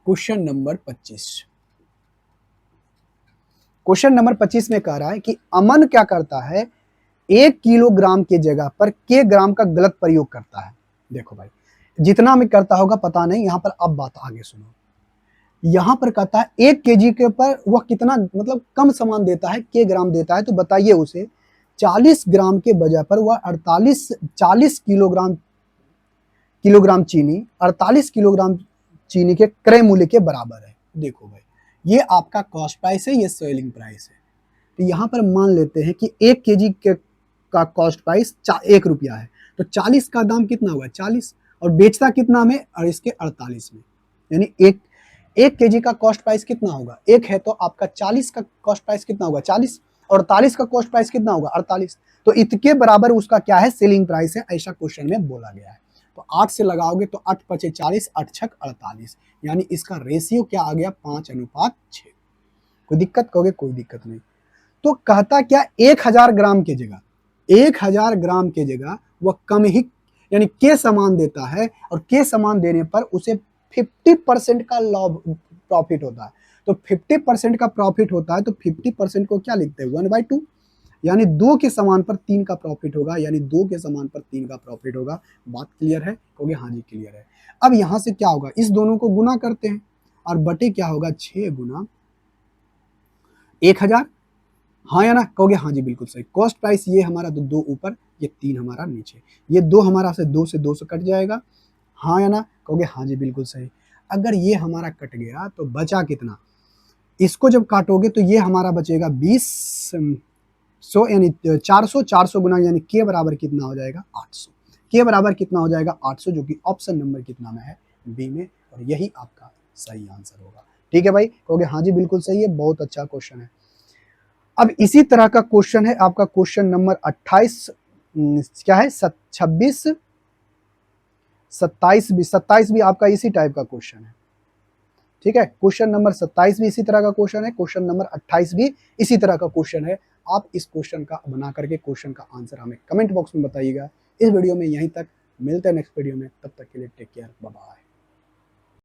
क्वेश्चन नंबर 25। क्वेश्चन नंबर 25 में कह रहा है कि अमन क्या करता है, 1 किलोग्राम के जगह पर के ग्राम का गलत प्रयोग करता है। देखो भाई जितना में करता होगा पता नहीं, यहां पर अब बात आगे सुनो। यहां पर कहता है 1 केजी के ऊपर वह कितना मतलब कम सामान देता है, के ग्राम देता है, तो बताइए उसे 40 ग्राम के बजाय पर वह 40 किलोग्राम चीनी 48 किलोग्राम चीनी के क्रय मूल्य के बराबर है। देखो भाई ये आपका कॉस्ट प्राइस है, ये सेलिंग प्राइस है, तो यहाँ पर मान लेते हैं कि 1 केजी का कॉस्ट प्राइस 1 रुपया है, तो 40 का दाम कितना हुआ 40, और बेचता कितना में और इसके 48 में, यानी एक केजी का कॉस्ट प्राइस कितना होगा 1 है, तो आपका 40 का कॉस्ट प्राइस कितना होगा 40, और 48 का कॉस्ट प्राइस कितना होगा 48, तो इसके बराबर उसका क्या है सेलिंग प्राइस है, ऐसा क्वेश्चन में बोला गया है। तो 8 से लगाओगे तो 8 पचे 40, 8 छक 48, यानी इसका रेशियो क्या आ गया 5:6। कोई दिक्कत, कहोगे कोई दिक्कत नहीं। तो कहता क्या 1000 ग्राम के जगह 1000 ग्राम के जगह वह कम ही यानी के सामान देता है, और के सामान देने पर उसे 50% का लॉब प्रॉफिट होता है। तो 50% का प्रॉफिट होता है, तो 50% को क्या लिखते हैं 1/2, यानी 2 के समान पर 3 का प्रॉफिट होगा, यानी 2 के समान पर 3 का प्रॉफिट होगा। बात क्लियर है, कहोगे हाँ जी क्लियर है। अब यहां से क्या होगा, इस दोनों को गुना करते हैं, और बटे क्या होगा 6 गुना 1000, हाँ या ना, कहोगे हाँ जी बिल्कुल सही। कॉस्ट प्राइस ये हमारा 2 ऊपर, ये 3 हमारा नीचे, ये 2 हमारा से 2 से कट जाएगा, हाँ या ना, कहोगे हाँ जी बिल्कुल सही। अगर ये हमारा कट गया तो बचा कितना, इसको जब काटोगे तो ये हमारा बचेगा 20 यानी 400 गुना, यानी के बराबर कितना हो जाएगा 800, के बराबर कितना हो जाएगा 800, जो कि ऑप्शन नंबर कितना में है बी में, और यही आपका सही आंसर होगा। ठीक है भाई, कहोगे हाँ जी बिल्कुल सही है, बहुत अच्छा क्वेश्चन है। अब इसी तरह का क्वेश्चन है आपका क्वेश्चन नंबर 28, क्या है 26, 27 भी आपका इसी टाइप का क्वेश्चन है। ठीक है, क्वेश्चन नंबर 27 भी इसी तरह का क्वेश्चन है, क्वेश्चन नंबर 28 भी इसी तरह का क्वेश्चन है। आप इस क्वेश्चन का बना करके क्वेश्चन का आंसर हमें कमेंट बॉक्स में बताइएगा। इस वीडियो में यहीं तक, मिलते हैं नेक्स्ट वीडियो में, तब तक के लिए टेक केयर, बाय बाय।